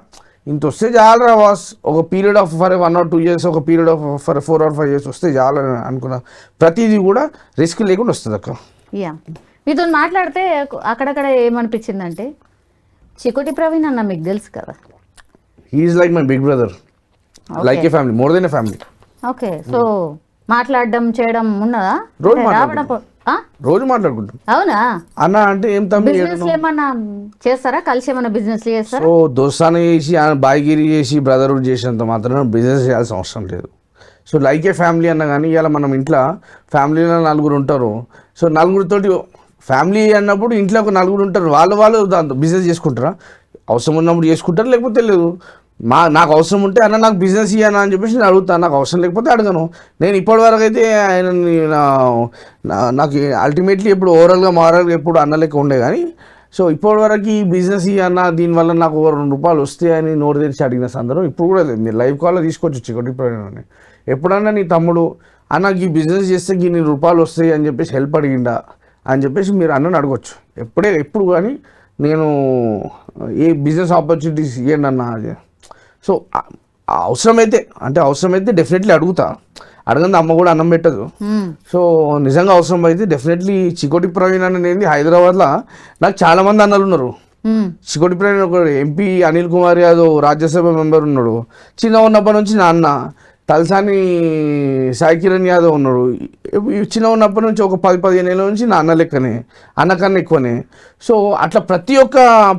ఇంత వస్తే చాలరా బాస్, ఒక period of for 1 or 2 years, ఒక period of for 4 or 5 years వస్తే చాలని అనుకున్నా. ప్రతిదీ కూడా రిస్క్ లేకుండా వస్తుంది అక్క. యా, మీతో మాట్లాడితే అక్కడక్కడ ఏమనిపించిందంటే చికోటి ప్రవీణ్ అన్న మీకు తెలుసు కదా, he's like my big brother, like a family, more than a family. Okay, so మాట్లాడడం చేయడం ఉన్నదా? రోజు రావడం రోజు మాట్లాడుకుంటాం. అవునా? అన్న అంటే ఏం తమ్మి బిజినెస్ ఏమన్నా చేస్తారా? కలిసి ఏమన్నా బిజినెస్ చేస్తారా? సో దోస్తానే చేసి బాయిగిరి చేసి బ్రదర్హుడ్ చేసినంత మాత్రం బిజినెస్ చేయాల్సిన అవసరం లేదు. సో లైక్ ఏ ఫ్యామిలీ అన్న కానీ ఇవాళ మనం ఇంట్లో ఫ్యామిలీలో 4 ఉంటారు. సో 4తోటి ఫ్యామిలీ అన్నప్పుడు ఇంట్లో ఒక 4 ఉంటారు, వాళ్ళు దాంతో బిజినెస్ చేసుకుంటారా? అవసరం ఉన్నప్పుడు చేసుకుంటారు, లేకపోతే లేదు. నాకు అవసరం ఉంటే అన్న నాకు బిజినెస్ ఇవ్వనా అని చెప్పేసి నేను అడుగుతాను, నాకు అవసరం లేకపోతే అడగను. నేను ఇప్పటివరకు అయితే ఆయన నాకు అల్టిమేట్లీ ఎప్పుడు ఓవరాల్గా మారల్గా ఎప్పుడు అన్న లెక్క ఉండే కానీ, సో ఇప్పటివరకు ఈ బిజినెస్ అన్న దీనివల్ల నాకు ₹2 వస్తాయని నోరు తెరిచి అడిగిన సందర్భం ఇప్పుడు కూడా లేదు. మీరు లైవ్ కాల్లో తీసుకోవచ్చు చికోటి ప్రవీణ్. ఎప్పుడన్నా నీ తమ్ముడు అన్న ఈ బిజినెస్ చేస్తే ఇన్ని రూపాయలు వస్తాయి అని చెప్పేసి హెల్ప్ అడిగిండా అని చెప్పేసి మీరు అన్నని అడగొచ్చు. ఎప్పుడు కానీ నేను ఏ బిజినెస్ ఆపర్చునిటీస్ ఇవ్వండి అన్న. సో అవసరమైతే డెఫినెట్లీ అడుగుతా, అడగంది అమ్మ కూడా అన్నం పెట్టదు. సో నిజంగా అవసరం అయితే డెఫినెట్లీ చికోటి ప్రవీణ్ అనేది హైదరాబాద్లో నాకు చాలామంది అన్నలు ఉన్నారు. చికోటి ప్రవీణ్ ఒక ఎంపీ అనిల్ కుమార్ యాదవ్ రాజ్యసభ మెంబర్ ఉన్నాడు, చిన్న ఉన్నప్పటి నుంచి నా అన్న. తలసాని సాయి కిరణ్ యాదవ్ ఉన్నాడు, చిన్న ఉన్నప్పటి నుంచి ఒక 10-15 ఏళ్ళ నుంచి నా అన్న లెక్కనే, అన్నకన్నా ఎక్కువనే. సో అట్లా ప్రతి ఒక్క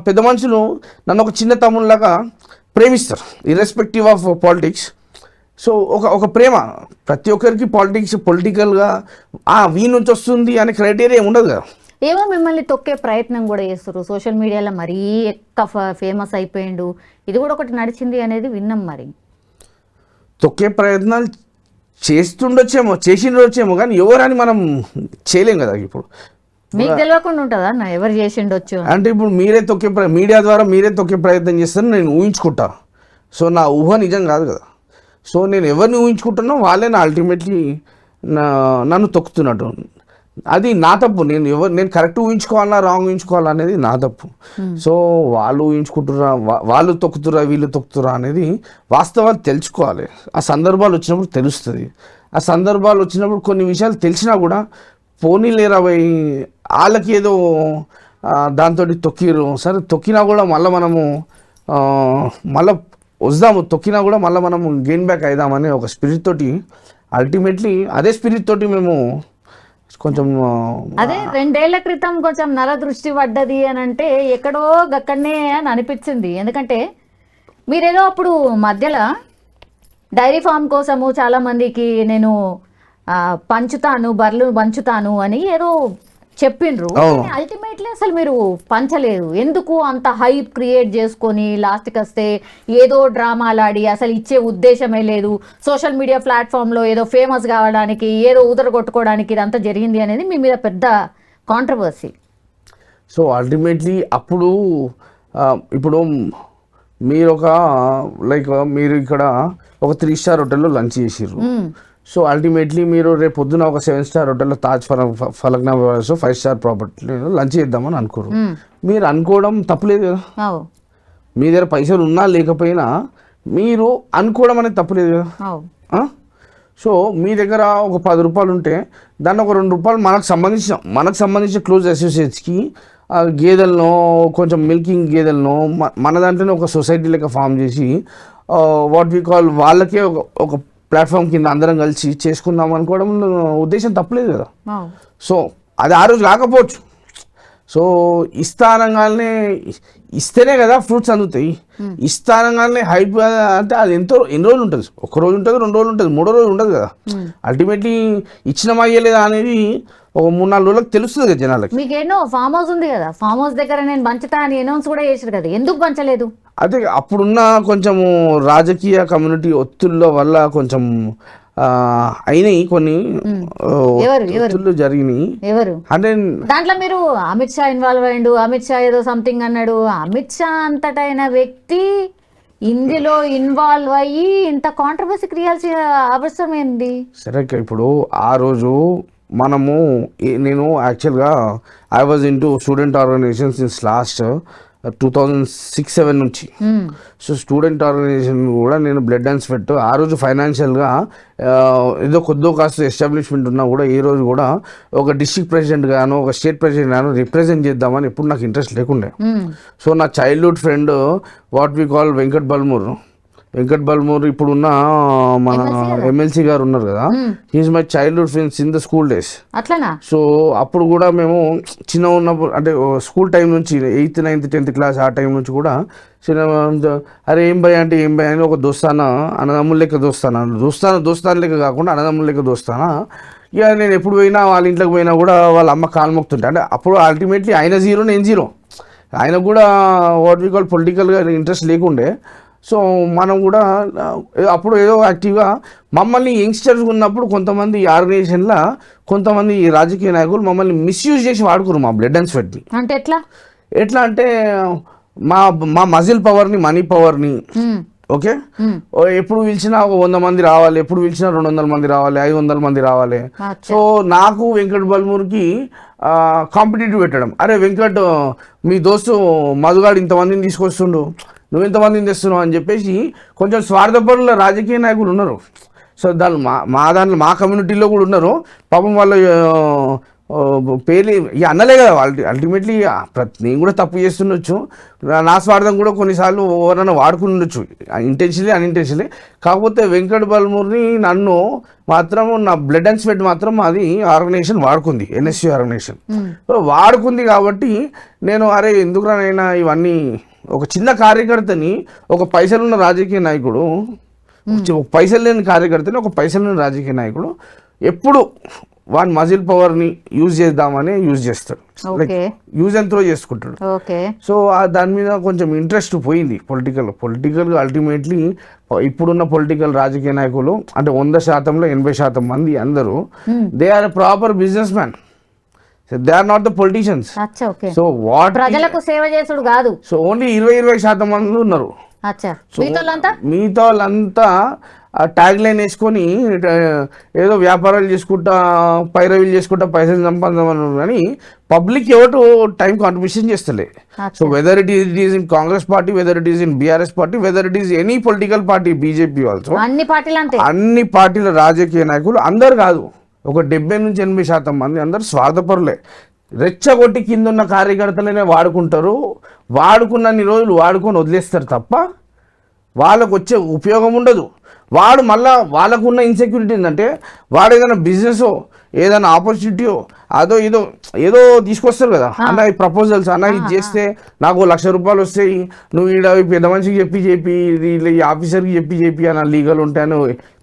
పెద్ద మనుషులు నన్ను ఒక చిన్న తమ్ముళ్ళగా ప్రేమిస్తారు, ఇర్రెస్పెక్టివ్ ఆఫ్ పాలిటిక్స్. సో ఒక ప్రేమ ప్రతి ఒక్కరికి పొలిటికల్గా వీ నుంచి వస్తుంది అనే క్రైటీరియా ఉండదు కదా. ఏమో మిమ్మల్ని తొక్కే ప్రయత్నం కూడా చేస్తారు సోషల్ మీడియాలో, మరీ ఎక్కువ ఫేమస్ అయిపోయిండు, ఇది కూడా ఒకటి నడిచింది అనేది విన్నాం. మరి తొక్కే ప్రయత్నాలు చేసిండొచ్చేమో కానీ ఎవరని మనం చేయలేం కదా. ఇప్పుడు మీకు తెలియకుండా ఉంటుందా నా ఎవరు చేసిండొచ్చు అంటే ఇప్పుడు మీడియా ద్వారా మీరే తొక్కే ప్రయత్నం చేస్తారని నేను ఊహించుకుంటా. సో నా ఊహ నిజం కాదు కదా. సో నేను ఎవరిని ఊహించుకుంటున్నా వాళ్ళే నా అల్టిమేట్లీ నన్ను తొక్కుతున్నట్టు. అది నా తప్పు. నేను కరెక్ట్ ఊహించుకోవాలా రాంగ్ ఊహించుకోవాలా అనేది నా తప్పు. సో వాళ్ళు ఊహించుకుంటురా, వాళ్ళు తొక్కుతురా, వీళ్ళు తొక్కుతురా అనేది వాస్తవాలు తెలుసుకోవాలి. ఆ సందర్భాలు వచ్చినప్పుడు తెలుస్తుంది. ఆ సందర్భాలు వచ్చినప్పుడు కొన్ని విషయాలు తెలిసినా కూడా పోనీ లేరా పోయి వాళ్ళకి ఏదో దాంతో తొక్కిరు, సరే తొక్కినా కూడా మళ్ళీ మనము వద్దాము, తొక్కినా కూడా మళ్ళీ మనము గెయిన్ బ్యాక్ అయిదామని ఒక స్పిరిట్ తోటి అల్టిమేట్లీ అదే స్పిరిట్ తోటి మేము కొంచెం అదే 2 ఏళ్ల క్రితం కొంచెం నర దృష్టి పడ్డది అని అంటే ఎక్కడో గక్కడనే అని అనిపించింది. ఎందుకంటే మీరేదో అప్పుడు మధ్యలో డైరీ ఫామ్ కోసము చాలా మందికి నేను బర్రెలు పంచుతాను అని ఏదో చెప్పిండ్రు. అల్టిమేట్లీ అసలు మీరు పంచలేదు. ఎందుకు అంత హైప్ క్రియేట్ చేసుకొని లాస్ట్కి వస్తే ఏదో డ్రామాలాడి అసలు ఇచ్చే ఉద్దేశమే లేదు, సోషల్ మీడియా ప్లాట్ఫామ్లో ఏదో ఫేమస్ కావడానికి ఏదో కొట్టుకోవడానికి ఇదంతా జరిగింది అనేది మీ మీద పెద్ద కాంట్రవర్సీ. సో అల్టిమేట్లీ అప్పుడు ఇప్పుడు మీరు ఇక్కడ ఒక 3 స్టార్ హోటల్లో లంచ్ చేసిర్రు. సో అల్టిమేట్లీ మీరు రేపు పొద్దున ఒక 7 స్టార్ హోటల్లో తాజ్ ఫలక్నామా 5 స్టార్ ప్రాపర్టీలో లంచ్ చేద్దామని అనుకోరు. మీరు అనుకోవడం తప్పులేదు కదా. మీ దగ్గర పైసలు ఉన్నా లేకపోయినా మీరు అనుకోవడం అనేది తప్పులేదు కదా. సో మీ దగ్గర ఒక ₹10 ఉంటే దాన్ని ఒక ₹2 మనకు సంబంధించిన క్లోజ్ అసోసియేట్స్కి గేదెలను కొంచెం మిల్కింగ్ గేదెలను మన దాంట్లోనే ఒక సొసైటీ లెక్క ఫామ్ చేసి వాట్ వి కాల్ వాళ్ళకే ఒక ప్లాట్ఫామ్ కింద అందరం కలిసి చేసుకుందాం అనుకోవడం ఉద్దేశం తప్పలేదు కదా. సో అది ఆ రోజు కాకపోవచ్చు. సో ఇస్తానంగానే ఇస్తేనే కదా ఫ్రూట్స్ అందుతాయి. ఇస్తానంగానే హైప్ అంటే అది ఎన్ని రోజులు ఉంటుంది? 1 రోజు ఉంటుంది, 2 రోజులు ఉంటుంది, 3వ రోజు ఉండదు కదా. అల్టిమేట్లీ ఇచ్చినమా అయ్యలేదా అనేది ఒక 3-4 రోజులకు తెలుస్తుంది కదా జనాలకి. మీకు ఎన్నో ఫామ్ హౌస్ ఉంది కదా, ఫామ్ హౌస్ దగ్గర నేను పంచుతా అని అనౌన్స్ కూడా చేశారు కదా, ఎందుకు పంచలేదు? అదే అప్పుడున్న కొంచెము రాజకీయ కమ్యూనిటీ ఒత్తిళ్ళ వల్ల కొంచెం అయినాయి కొన్ని ఒత్తిళ్ళు జరిగినాయి. అంటే దాంట్లో మీరు అమిత్ షా ఇన్వాల్వ్ అయ్యిండు, అమిత్ షా ఏదో సంథింగ్ అన్నాడు. అమిత్ షా అంతటైన వ్యక్తి ఇందులో ఇన్వాల్వ్ అయ్యి ఇంత కాంట్రవర్సీ క్రియాల్సిన అవసరం ఏంది? సరే అక్క, ఇప్పుడు ఆ రోజు మనము నేను యాక్చువల్గా I was into student organization since last 2006-07 నుంచి. సో స్టూడెంట్ ఆర్గనైజేషన్ కూడా నేను బ్లడ్ అండ్ స్వెట్ ఆ రోజు ఫైనాన్షియల్గా ఏదో కొద్దో కాస్త ఎస్టాబ్లిష్మెంట్ ఉన్నా కూడా ఈ రోజు కూడా ఒక డిస్ట్రిక్ట్ ప్రెసిడెంట్ గాను ఒక స్టేట్ ప్రెసిడెంట్ గాను రిప్రజెంట్ చేద్దామని ఎప్పుడు నాకు ఇంట్రెస్ట్ లేకుండే. సో నా childhood friend what we call Venkat Balmoor ఇప్పుడున్న మన ఎమ్మెల్సీ గారు ఉన్నారు కదా, he's my childhood friends in the school days. అట్లనా? సో అప్పుడు కూడా మేము చిన్న ఉన్నప్పుడు అంటే స్కూల్ టైం నుంచి 8th 9th 10th క్లాస్ ఆ టైం నుంచి కూడా చిన్న అరే ఏం భయ అంటే ఏం భయ అని ఒక దోస్తానా అన్నదమ్ముల లెక్క దోస్తాను లెక్క కాకుండా అన్నదమ్ముల లెక్క దోస్తానా. ఇక నేను ఎప్పుడు పోయినా వాళ్ళ ఇంట్లోకి పోయినా కూడా వాళ్ళ అమ్మ కాలు మొక్కుతుంటే అంటే అప్పుడు అల్టిమేట్లీ ఆయన జీరో నేను జీరో. ఆయన కూడా వాట్ వి కాల్ పొలిటికల్గా ఇంట్రెస్ట్ లేకుండే. సో మనం కూడా అప్పుడు ఏదో యాక్టివ్గా మమ్మల్ని యంగ్స్టర్స్ ఉన్నప్పుడు కొంతమంది ఆర్గనైజేషన్లో కొంతమంది రాజకీయ నాయకులు మమ్మల్ని మిస్యూజ్ చేసి వాడుకున్నారు మా బ్లడ్ అండ్ స్వెట్ని. అంటే ఎట్లా అంటే మా మజిల్ పవర్ని మనీ పవర్ని ఓకే ఎప్పుడు పిలిచినా 100 మంది రావాలి, ఎప్పుడు పిలిచినా 200 మంది రావాలి, 500 మంది రావాలి. సో నాకు వెంకట్ బల్మూర్కి కాంపిటేటివ్ పెట్టడం, అరే వెంకట్ మీ దోస్తు మధుగాడు ఇంతమందిని తీసుకొస్తుండు, నువ్వు ఎంతమందిని తెస్తున్నావు అని చెప్పేసి కొంచెం స్వార్థపరుల రాజకీయ నాయకులు ఉన్నారు. సో దాని దాంట్లో మా కమ్యూనిటీలో కూడా ఉన్నారు. పాపం వాళ్ళ పేర్లు ఇక అన్నలే కదా వాళ్ళు అల్టిమేట్లీ నేను కూడా తప్పు చేస్తుండొచ్చు, నా స్వార్థం కూడా కొన్నిసార్లు ఎవరైనా వాడుకుని ఉండొచ్చు ఇంటెన్షనలీ అన్ఇంటెన్షనలీ. కాకపోతే వెంకట్ బల్మూర్ని నన్ను మాత్రం నా బ్లడ్ అండ్ స్వెట్ మాత్రం అది ఆర్గనైజేషన్ వాడుకుంది, ఎన్ఎస్యూ ఆర్గనైజేషన్ వాడుకుంది. కాబట్టి నేను అరే ఎందుకురానైనా ఇవన్నీ ఒక చిన్న కార్యకర్తని ఒక పైసలున్న రాజకీయ నాయకుడు, పైసలు లేని కార్యకర్తని ఒక పైసలు లేని రాజకీయ నాయకుడు ఎప్పుడు వాడి మజిల్ పవర్ని యూజ్ చేద్దామని యూజ్ చేస్తాడు, లైక్ యూజ్ అండ్ త్రో చేసుకుంటాడు. సో దాని మీద కొంచెం ఇంట్రెస్ట్ పోయింది పొలిటికల్గా. అల్టిమేట్లీ ఇప్పుడున్న పొలిటికల్ రాజకీయ నాయకులు అంటే 100%లో 80% మంది అందరూ they are proper business man. They are not the politicians. So what ప్రజలకు సేవ చేసుడు కాదు. సో ఓన్లీ 20% మంది ఉన్నారు. మిగతా వాళ్ళంతా ట్యాగ్ లైన్ వేసుకొని ఏదో వ్యాపారాలు చేసుకుంటా పైరవీలు చేసుకుంటా పైసలు సంపాదించమన్నారు కానీ పబ్లిక్ ఎవరు టైం కాంట్రిబ్యూషన్ చేస్తలే. So whether it is in Congress party, whether it is in BRS party, whether it is any political party, BJP also, అన్ని పార్టీల రాజకీయ నాయకులు అందరు కాదు, ఒక 70-80% మంది అందరు స్వార్థపరులే. రెచ్చగొట్టి కింద ఉన్న కార్యకర్తలనే వాడుకుంటారు, వాడుకున్నన్ని రోజులు వాడుకొని వదిలేస్తారు తప్ప వాళ్ళకు వచ్చే ఉపయోగం ఉండదు. వాడు మళ్ళీ వాళ్ళకున్న ఇన్సెక్యూరిటీ ఏంటంటే వాడు ఏదైనా బిజినెసో ఏదైనా ఆపర్చునిటీయో ఏదో తీసుకొస్తారు కదా, అన్న ఈ ప్రపోజల్స్ అన్న ఇది చేస్తే నాకు 1,00,000 రూపాయలు వస్తాయి, నువ్వు ఈడ పెద్ద మనిషికి చెప్పి ఈ ఆఫీసర్కి చెప్పి అన్న లీగల్ ఉంటాను.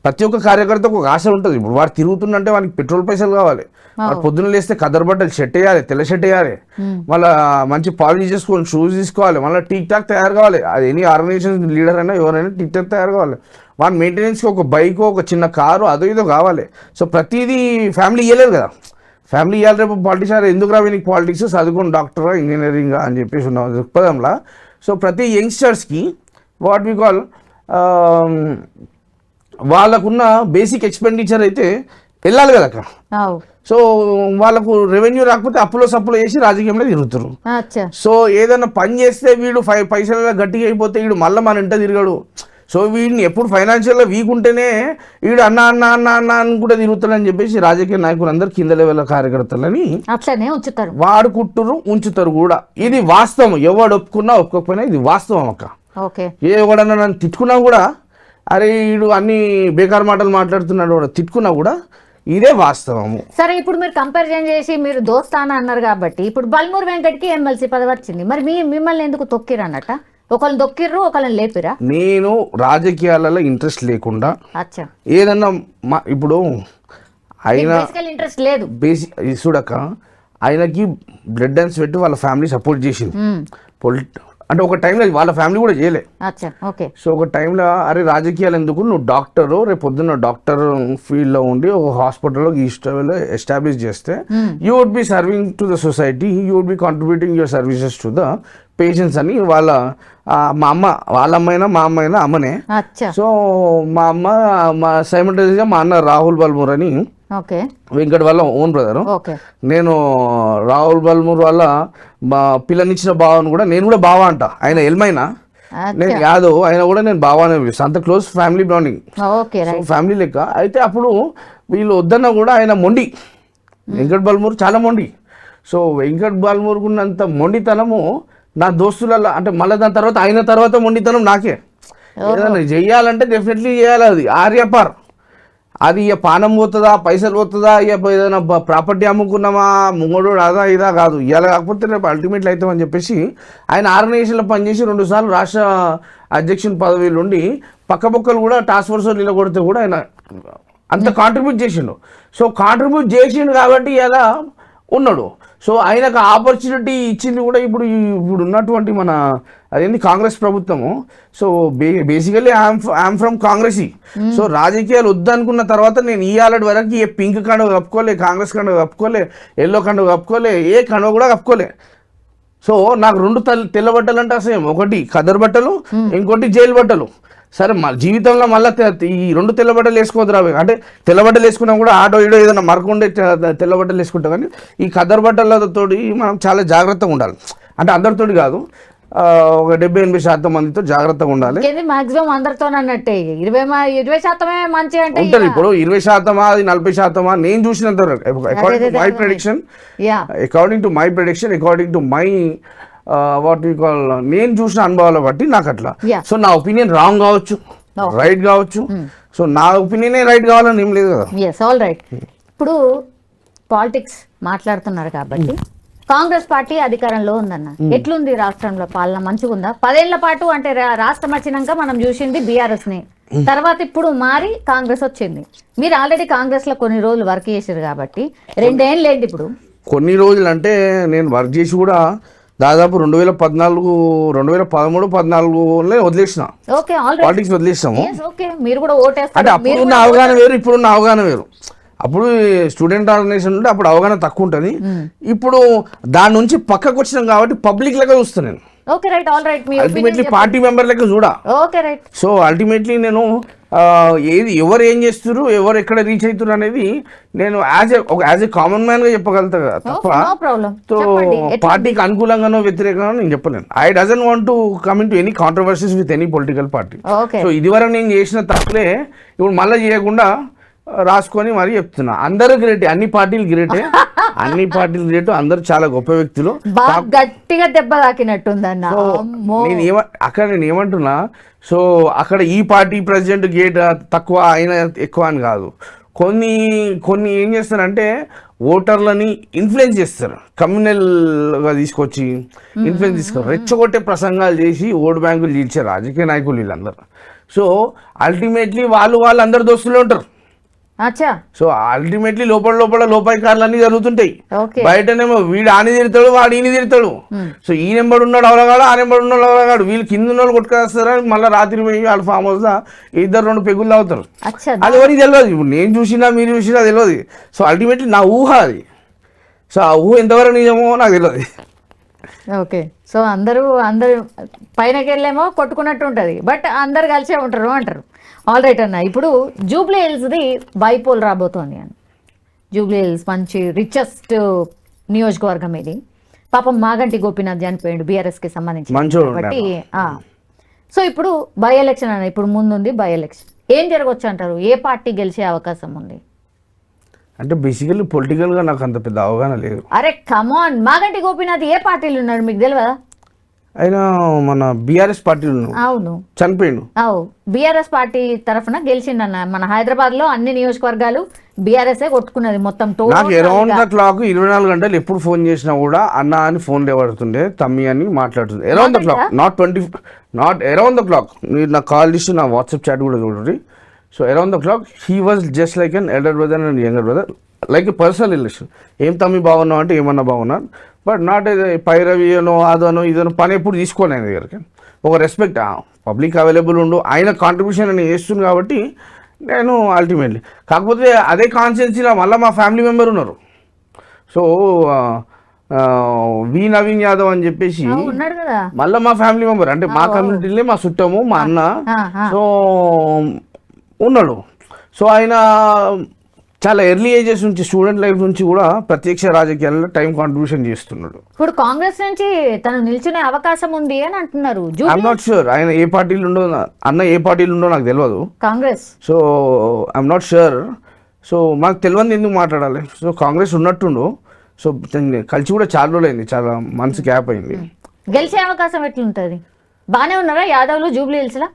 ప్రతి ఒక్క కార్యకర్తకు ఒక ఆశ ఉంటుంది. ఇప్పుడు వాడు తిరుగుతుందంటే వాడికి పెట్రోల్ పైసలు కావాలి, వాడు పొద్దున్న లేస్తే కదర్ బట్టలు షర్ట్ వేయాలి, తెల్ల షర్ట్ వేయాలి, మళ్ళీ మంచి పాలిష్ చేసుకోవాలి, షూస్ తీసుకోవాలి, మళ్ళీ టిక్ టాక్ తయారు కావాలి. అది ఎనీ ఆర్గనైజేషన్ లీడర్ అయినా ఎవరైనా టిక్ టాక్ తయారు కావాలి. వాడి మెయింటెనెన్స్కి ఒక బైక్ ఒక చిన్న కారు అదో కావాలి. సో ప్రతిదీ ఫ్యామిలీ ఇవ్వలేదు కదా, ఫ్యామిలీ ఇవ్వాలి. రేపు పాలిటిషియన్ ఎందుకు రావి నీకు పాలిటిక్స్, చదువుకుని డాక్టరా ఇంజనీరింగ్ అని చెప్పేసి ఉన్న దృక్పథంలో. సో ప్రతి యంగ్స్టర్స్కి వాట్ వి కాల్ వాళ్ళకున్న బేసిక్ ఎక్స్పెండిచర్ అయితే వెళ్ళాలి కదా అక్క. సో వాళ్ళకు రెవెన్యూ రాకపోతే అప్పులో సప్పులో చేసి రాజకీయంలో తిరుగుతారు. సో ఏదైనా పని చేస్తే వీడు పైసలు గట్టిగా అయిపోతే వీడు మళ్ళీ మన ఇంట తిరగడు. సో వీడిని ఎప్పుడు ఫైనాన్షియల్గా వీక్ ఉంటేనే వీడు అన్న అని కూడా తిరుగుతాడని చెప్పేసి రాజకీయ నాయకులు అందరు కింద లెవెల్ కార్యకర్తలని అట్లనే ఉంచుతారు, వాడుకుంటారు, ఉంచుతారు కూడా. ఇది వాస్తవం, ఎవడు ఒప్పుకున్నా ఒప్పుకోకపోయినా ఇది వాస్తవం అక్క. ఎవడన్నా నన్ను తిట్టుకున్నా కూడా అరే వీడు అన్ని బేకార్ మాటలు మాట్లాడుతున్నాడు తిట్టుకున్నా కూడా ఇదే వాస్తవము. సరే, ఇప్పుడు మీరు కంపారిజన్ చేసి మీరు దోస్తానా అన్నారు కాబట్టి ఇప్పుడు బల్మూర్ వెంకట్కి ఎమ్మెల్సీ పదవి వచ్చింది, మరి మిమ్మల్ని ఎందుకు తొక్కిరు అన్నట్ట? ఒకళ్ళని దొక్కిర్రు, ఒకళ్ళని లేపిరా? నేను రాజకీయాలలో ఇంట్రెస్ట్ లేకుండా ఏదన్నా ఇప్పుడు ఆయన ఇంట్రెస్ట్ లేదు చూడక ఆయనకి బ్లడ్ అండ్ స్వెట్ వాళ్ళ ఫ్యామిలీ సపోర్ట్ చేసింది. అంటే ఒక టైంలో వాళ్ళ ఫ్యామిలీ కూడా చేయలే. అచ్చా ఓకే. సో ఒక టైంలో అరే రాజకీయాలు ఎందుకు, నువ్వు డాక్టరు, రేపు పొద్దున్న డాక్టర్ ఫీల్డ్లో ఉండి ఒక హాస్పిటల్లో ఎస్టాబ్లిష్ చేస్తే you would be serving to the society, you would be contributing your services to the patients అని మా అమ్మ, వాళ్ళ అమ్మైనా మా అమ్మైనా అమ్మనే. అచ్చా సో మా సైమల్టేనియస్గా మా అన్న రాహుల్ బల్మూర్ అని ఓకే, వెంకట్ వాళ్ళ ఓన్ బ్రదరు. ఓకే నేను రాహుల్ బల్మూర్ వాళ్ళ మా పిల్లనిచ్చిన బావని కూడా నేను కూడా బావా అంట. ఆయన ఎల్మైనా, నేను యాదవ్, ఆయన కూడా నేను బావానే పిలుస్తాను. అంత close family bonding, okay right. Family లెక్క. అయితే అప్పుడు వీళ్ళు వద్దన్నా కూడా ఆయన మొండి, వెంకట్ బల్మూర్ చాలా మొండి. సో వెంకట్ బల్మూర్కు ఉన్నంత మొండితనము నా దోస్తులలో, అంటే మళ్ళీ దాని తర్వాత అయిన తర్వాత మొండితనం నాకే. ఏదైనా చెయ్యాలంటే డెఫినెట్లీ చేయాలి. అది ఆర్యపార్, అది ఇక పానం పోతుందా, పైసలు పోతుందా, ఇక ఏదైనా ప్రాపర్టీ అమ్ముకున్నామా, ముంగడు అదా ఇదా కాదు, ఇవాళ కాకపోతే రేపు అల్టిమేట్లీ అవుతామని చెప్పేసి ఆయన ఆర్గనైజేషన్లో పనిచేసి 2 సార్లు రాష్ట్ర అధ్యక్షుని పదవిలో ఉండి పక్కపక్కలు కూడా టాస్క్ ఫోర్స్ నిలబడితే కూడా ఆయన అంత కాంట్రిబ్యూట్ చేసిండు. సో కాంట్రిబ్యూట్ చేసిండు కాబట్టి ఇలా ఉన్నాడు. సో ఆయనకు ఆపర్చునిటీ ఇచ్చింది కూడా ఇప్పుడు ఉన్నటువంటి మన అదేంటి కాంగ్రెస్ ప్రభుత్వము. So basically I'm from Congressi. So రాజకీయాలు వద్దనుకున్న తర్వాత నేను ఇవాళ వరకు ఏ పింక్ కండువ కప్పుకోలే, కాంగ్రెస్ కండువ కప్పుకోలే, ఎల్లో కండువ కప్పుకోలే, ఏ కండువ కూడా కప్పుకోలే. సో నాకు 2 తెల్ల బట్టలు అంటే అసలు, ఒకటి ఖద్దరు బట్టలు, ఇంకోటి జైలు బట్టలు. సరే మా జీవితంలో మళ్ళీ ఈ 2 తెల్ల బట్టలు వేసుకోవద్దు రావే, అంటే తెల్ల బట్టలు వేసుకున్నా కూడా ఆటో ఈడో ఏదైనా మరకుండే తెల్ల బట్టలు వేసుకుంటాం. కానీ ఈ ఖద్దరు బట్టలతోటి మనం చాలా జాగ్రత్తగా ఉండాలి. అంటే అందరితోటి కాదు, ఒక 70-80% మందితో జాగ్రత్తగా ఉండాలి. మాక్సిమం అందరితో అన్నట్టే 20% మంచి అంటే ఉంటుంది. ఇప్పుడు 20% అది 40%, నేను చూసినంత according to my prediction, according to my what you call, నేను చూసిన అనుభవాల బట్టి నాకు అట్లా. సో నా ఒపీనియన్ రాంగ్ కావచ్చు, రైట్ కావచ్చు. సో నా ఒపీనియనే రైట్ కావాలని ఏం లేదు కదా. Yes all right. ఇప్పుడు పాలిటిక్స్ మాట్లాడుతున్నారు కాబట్టి కాంగ్రెస్ పార్టీ అధికారంలో ఉందన్న, ఎట్లుంది రాష్ట్రంలో పాలన? మంచిగా ఉందా? 10 ఏళ్ల పాటు అంటే రాష్ట్రం వచ్చినాక మనం చూసింది బీఆర్ఎస్ ని, తర్వాత ఇప్పుడు మారి కాంగ్రెస్ వచ్చింది. మీరు ఆల్రెడీ కాంగ్రెస్ లో కొన్ని రోజులు వర్క్ చేశారు కాబట్టి 2 ఏళ్ళు ఏంటి ఇప్పుడు? కొన్ని రోజులు అంటే నేను వర్క్ చేసి కూడా దాదాపు 2013-14 వదిలేసిన, పాలిటిక్స్ వదిలేసాము. మీరు కూడా ఓటేస్తారు అంటే అప్పుడున్న అవగాహన వేరు, ఇప్పుడున్న అవగాహన వేరు. అప్పుడు స్టూడెంట్ ఆర్గనైజేషన్ ఉంటే అప్పుడు అవగాహన తక్కువ ఉంటుంది. ఇప్పుడు దాని నుంచి పక్కకు వచ్చినాం కాబట్టి పబ్లిక్ లెక్క చూస్తాను నేను. అల్టిమేట్లీ పార్టీ మెంబర్ లెక్క చూడా. సో అల్టిమేట్లీ నేను ఎవరు ఏం చేస్తున్నారు, ఎవరు ఎక్కడ రీచ్ అవుతున్నారు అనేది నేను యాజ్ ఏ కామన్ మ్యాన్ గా చెప్పగలుగుతా కదా, తప్ప సో పార్టీకి అనుకూలంగానో వ్యతిరేకంగానో నేను చెప్పలేను. I doesn't want to come in to any controversies with any political party. So ఇదివరకు నేను చేసిన తప్పులే ఇప్పుడు మళ్ళీ చేయకుండా రాసుకొని మరి చెప్తున్నా. అందరూ గ్రేటే, అన్ని పార్టీలు గ్రేటే, అందరూ చాలా గొప్ప వ్యక్తులు. గట్టిగా దెబ్బ తాకినట్టుందన్న. నేను ఏమంటున్నా, సో అక్కడ ఈ పార్టీ ప్రెసిడెంట్ గేట్ తక్కువ ఆయన ఎక్కువ అని కాదు. కొన్ని ఏం చేస్తారంటే ఓటర్లని ఇన్ఫ్లుయెన్స్ చేస్తారు, కమ్యూనల్గా తీసుకొచ్చి ఇన్ఫ్లుయెన్స్ తీసుకోరు, రెచ్చగొట్టే ప్రసంగాలు చేసి ఓటు బ్యాంకులు చీల్చే రాజకీయ నాయకులు వీళ్ళందరూ. సో అల్టిమేట్లీ వాళ్ళు అందరు దోస్తులు ఉంటారు. సో అల్టిమేట్లీ లోపల లోపాయికారులు అన్ని జరుగుతుంటాయి. బయటనేమో వీడు ఆని తిడతాడు, వాడు ఈయన తిడతాడు. సో ఈ నెంబర్ ఉన్నాడు అవలగాడు, ఆ నెంబర్ ఉన్నాడు అవలగాడు, వీళ్ళు కింద ఉన్న వాళ్ళు కొట్టుకొస్తారని మళ్ళీ రాత్రి పోయి వాళ్ళ ఫామ్ హౌస్ లో 2 పెగులు తాగుతారు. అది ఎవరికి తెలియదు. ఇప్పుడు నేను చూసినా మీరు చూసినా తెలియదు. సో అల్టిమేట్లీ నా ఊహ అది. సో ఆ ఊహ ఎంతవరకు నిజమో నాకు తెలియదు. ఓకే. సో అందరూ పైనకి వెళ్ళేమో కొట్టుకున్నట్టు ఉంటుంది, బట్ అందరు కలిసే ఉంటారు అంటారు. ఆల్ రైట్ అన్న. ఇప్పుడు జూబ్లీ హిల్స్ది బైపోల్ రాబోతోంది అని. జూబ్లీ హిల్స్ మంచి రిచెస్ట్ నియోజకవర్గం ఇది. పాపం మాగంటి గోపీనాథ్ చనిపోయాడు బీఆర్ఎస్కి సంబంధించి కాబట్టి. సో ఇప్పుడు బై ఎలక్షన్ అన్న, ఇప్పుడు ముందుంది బై ఎలక్షన్. ఏం జరగవచ్చు అంటారు? ఏ పార్టీ గెలిచే అవకాశం ఉంది? అంటే బేసికల్లీ పొలిటికల్గా నాకు అంత పెద్ద అవగాహన లేదు. అరే కమాన్, మాగంటి గోపీనాథ్ ఏ పార్టీలు ఉన్నాడు మీకు తెలియదా? ఆయన మన బీఆర్ఎస్ పార్టీలో అవును చనిపోయిండు. బీఆర్ఎస్ పార్టీ తరఫున గెలిచిండన్న. మన హైదరాబాద్ లో అన్ని నియోజకవర్గాలు బీఆర్ఎస్ కొట్టుకున్నది మొత్తం. నాకు అరౌండ్ ద క్లాక్ 24 గంటలు ఎప్పుడు ఫోన్ చేసినా కూడా అన్న అని ఫోన్ లేవడుతుండే, తమ్మి అని మాట్లాడుతుంది. Around the clock, not around the clock. మీరు నా కాల్ లిస్ట్, నా వాట్సాప్ చాట్ కూడా చూడండి. So around the clock he was just like an elder brother and younger brother. Like A personal relation. ఏం తమ్మి బాగున్నావు అంటే ఏమన్నా బాగున్నాను, బట్ నాట్ పైరవి అనో అదనో ఇదనో పని ఎప్పుడు తీసుకోను ఆయన దగ్గరికి. ఒక రెస్పెక్ట్, పబ్లిక్ అవైలబుల్ ఉండు, ఆయన కాంట్రిబ్యూషన్ నేను చేస్తుంది కాబట్టి నేను అల్టిమేట్లీ. కాకపోతే అదే కాన్స్టిట్యున్సీలో మళ్ళీ మా ఫ్యామిలీ మెంబర్ ఉన్నారు. సో వి నవీన్ యాదవ్ అని చెప్పేసి ఉన్నాడు కదా, మళ్ళీ మా ఫ్యామిలీ మెంబర్, అంటే మా కమ్యూనిటీలే మా చుట్టము, మా అన్న. సో ఉన్నాడు. సో ఆయన చాలా ఎర్లీ ఏజెస్ నుంచి, స్టూడెంట్ లైఫ్ నుంచి కూడా ప్రత్యక్ష రాజకీయాల్లో టైం కాంట్రిబ్యూషన్ చేస్తున్నాడు. ఇప్పుడు కాంగ్రెస్ నుంచి తను నిల్చునే అవకాశం ఉంది అని అంటున్నారు. ఐఎమ్ నాట్ షూర్ ఆయన ఏ పార్టీలు ఉండో, అన్న ఏ పార్టీలు ఉండో నాకు తెలియదు. Congress, so I'm not sure. So మాకు తెలియదు ఎందుకు మాట్లాడాలి. సో కాంగ్రెస్ ఉన్నట్టుండు. సో కలిసి కూడా చాలా రోజులైంది, చాలా మంత్స్ గ్యాప్ అయింది. గెలిచే అవకాశం ఎట్లుంటుంది? బాగానే ఉన్నారా యాదవ్లు జూబ్లీ హిల్స్లా?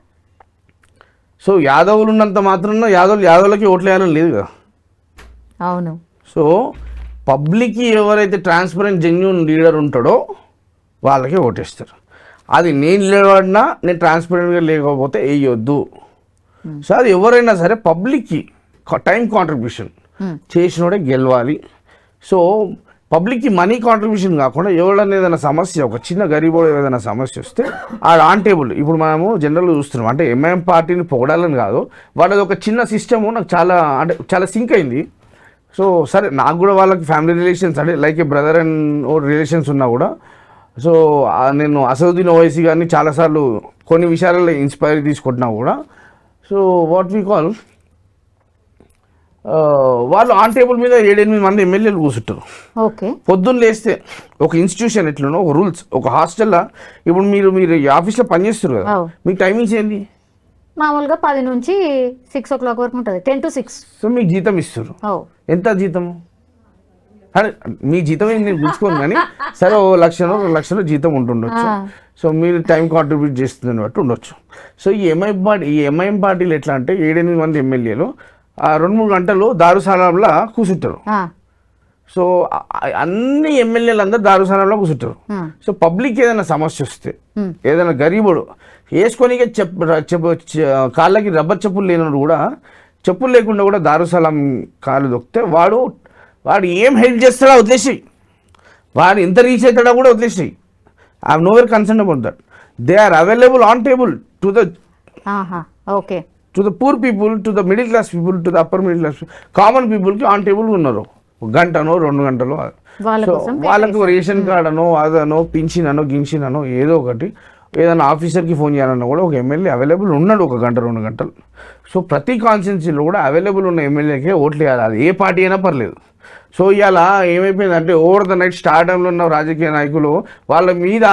సో యాదవులు ఉన్నంత మాత్రం యాదవులకి ఓట్లు వేయాలని లేదు కదా. అవును. సో పబ్లిక్కి ఎవరైతే ట్రాన్స్పరెంట్ జెన్యూన్ లీడర్ ఉంటాడో వాళ్ళకే ఓటేస్తారు. అది నేను నిలబడినా నేను ట్రాన్స్పరెంట్గా లేకపోతే వేయొద్దు. సో అది ఎవరైనా సరే పబ్లిక్కి టైం కాంట్రిబ్యూషన్ చేసినోడే గెలవాలి. సో పబ్లిక్కి మనీ కాంట్రిబ్యూషన్ కాకుండా ఎవరైనా ఏదైనా సమస్య, ఒక చిన్న గరీబోడు ఏదైనా సమస్య వస్తే ఆన్ టేబుల్. ఇప్పుడు మనము జనరల్గా చూస్తున్నాం, అంటే ఎంఐఎం పార్టీని పొగడాలని కాదు, వాళ్ళది ఒక చిన్న సిస్టము నాకు చాలా సింక్ అయింది. సో సరే, నాకు కూడా వాళ్ళకి ఫ్యామిలీ రిలేషన్స్, అంటే like A brother and relations ఉన్నా కూడా, సో నేను అసదుద్దీన్ ఓవైసీ గారిని చాలాసార్లు కొన్ని విషయాలలో ఇన్స్పైర్ తీసుకుంటున్నా కూడా. సో వాట్ వీ కాల్, వాళ్ళు ఆన్ టేబుల్ మీద 7-8 మంది ఎమ్మెల్యేలు కూర్చుంటారు. ఓకే. పొద్దున్న లేస్తే ఒక ఇన్స్టిట్యూషన్ ఎట్లనో ఒక రూల్స్, ఒక హాస్టల్లో ఇప్పుడు మీరు ఈ ఆఫీస్లో పనిచేస్తారు కదా, మీకు టైమింగ్స్ ఏంది? మామూలుగా 10 నుంచి 6 o'clock వరకు ఉంటుంది, 10 to 6. సో మీకు జీతం ఇస్తారు. ఎంత జీతము? అదే మీ జీతం ఏంటి నేను చూసుకోను, కానీ సరే 1,00,000 2,00,000 జీతం ఉంటుండొచ్చు. సో మీరు టైం కాంట్రిబ్యూట్ చేస్తుందని బట్టి ఉండొచ్చు. సో ఈ ఎంఐఎం పార్టీలు ఎట్లా అంటే 7-8 మంది ఎమ్మెల్యేలు 2-3 గంటలు దారుసాలంలో కూర్చుంటారు. సో అన్ని ఎమ్మెల్యేలు అందరూ దారుసాలంలో కూర్చుంటారు. సో పబ్లిక్ ఏదైనా సమస్య వస్తే, ఏదైనా గరీబుడు వేసుకొనికే కాళ్ళకి రబ్బర్ చెప్పులు లేనప్పుడు కూడా, చెప్పులు లేకుండా కూడా దారుసాలం కాళ్ళు దొక్కితే వాడు ఏం హెల్ప్ చేస్తాడో వదిలేసి, వాడు ఎంత రీచ్ అవుతాడో కూడా వదిలేసి. I have nowhere concern about that. They are available on table to the poor people, to the middle class people, to the upper middle class common పీపుల్కి ఆన్ టేబుల్ ఉన్నారు. 1 గంటనో 2 గంటలో. సో వాళ్ళకు రేషన్ కార్డ్ అనో అదనో pension అనో గింఛన్ అనో ఏదో ఒకటి, ఏదైనా ఆఫీసర్కి ఫోన్ చేయాలన్నా కూడా ఒక ఎమ్మెల్యే అవైలబుల్ ఉన్నాడు 1 గంట 2 గంటలు. సో ప్రతి కాన్స్టిట్యున్సీలో కూడా అవైలబుల్ ఉన్న ఎమ్మెల్యేకే ఓట్లు వేయాలి, అది ఏ పార్టీ అయినా పర్లేదు. సో ఇవాళ ఏమైపోయిందంటే ఓవర్ ద నైట్ స్టార్టంలో ఉన్న రాజకీయ నాయకులు వాళ్ళ మీద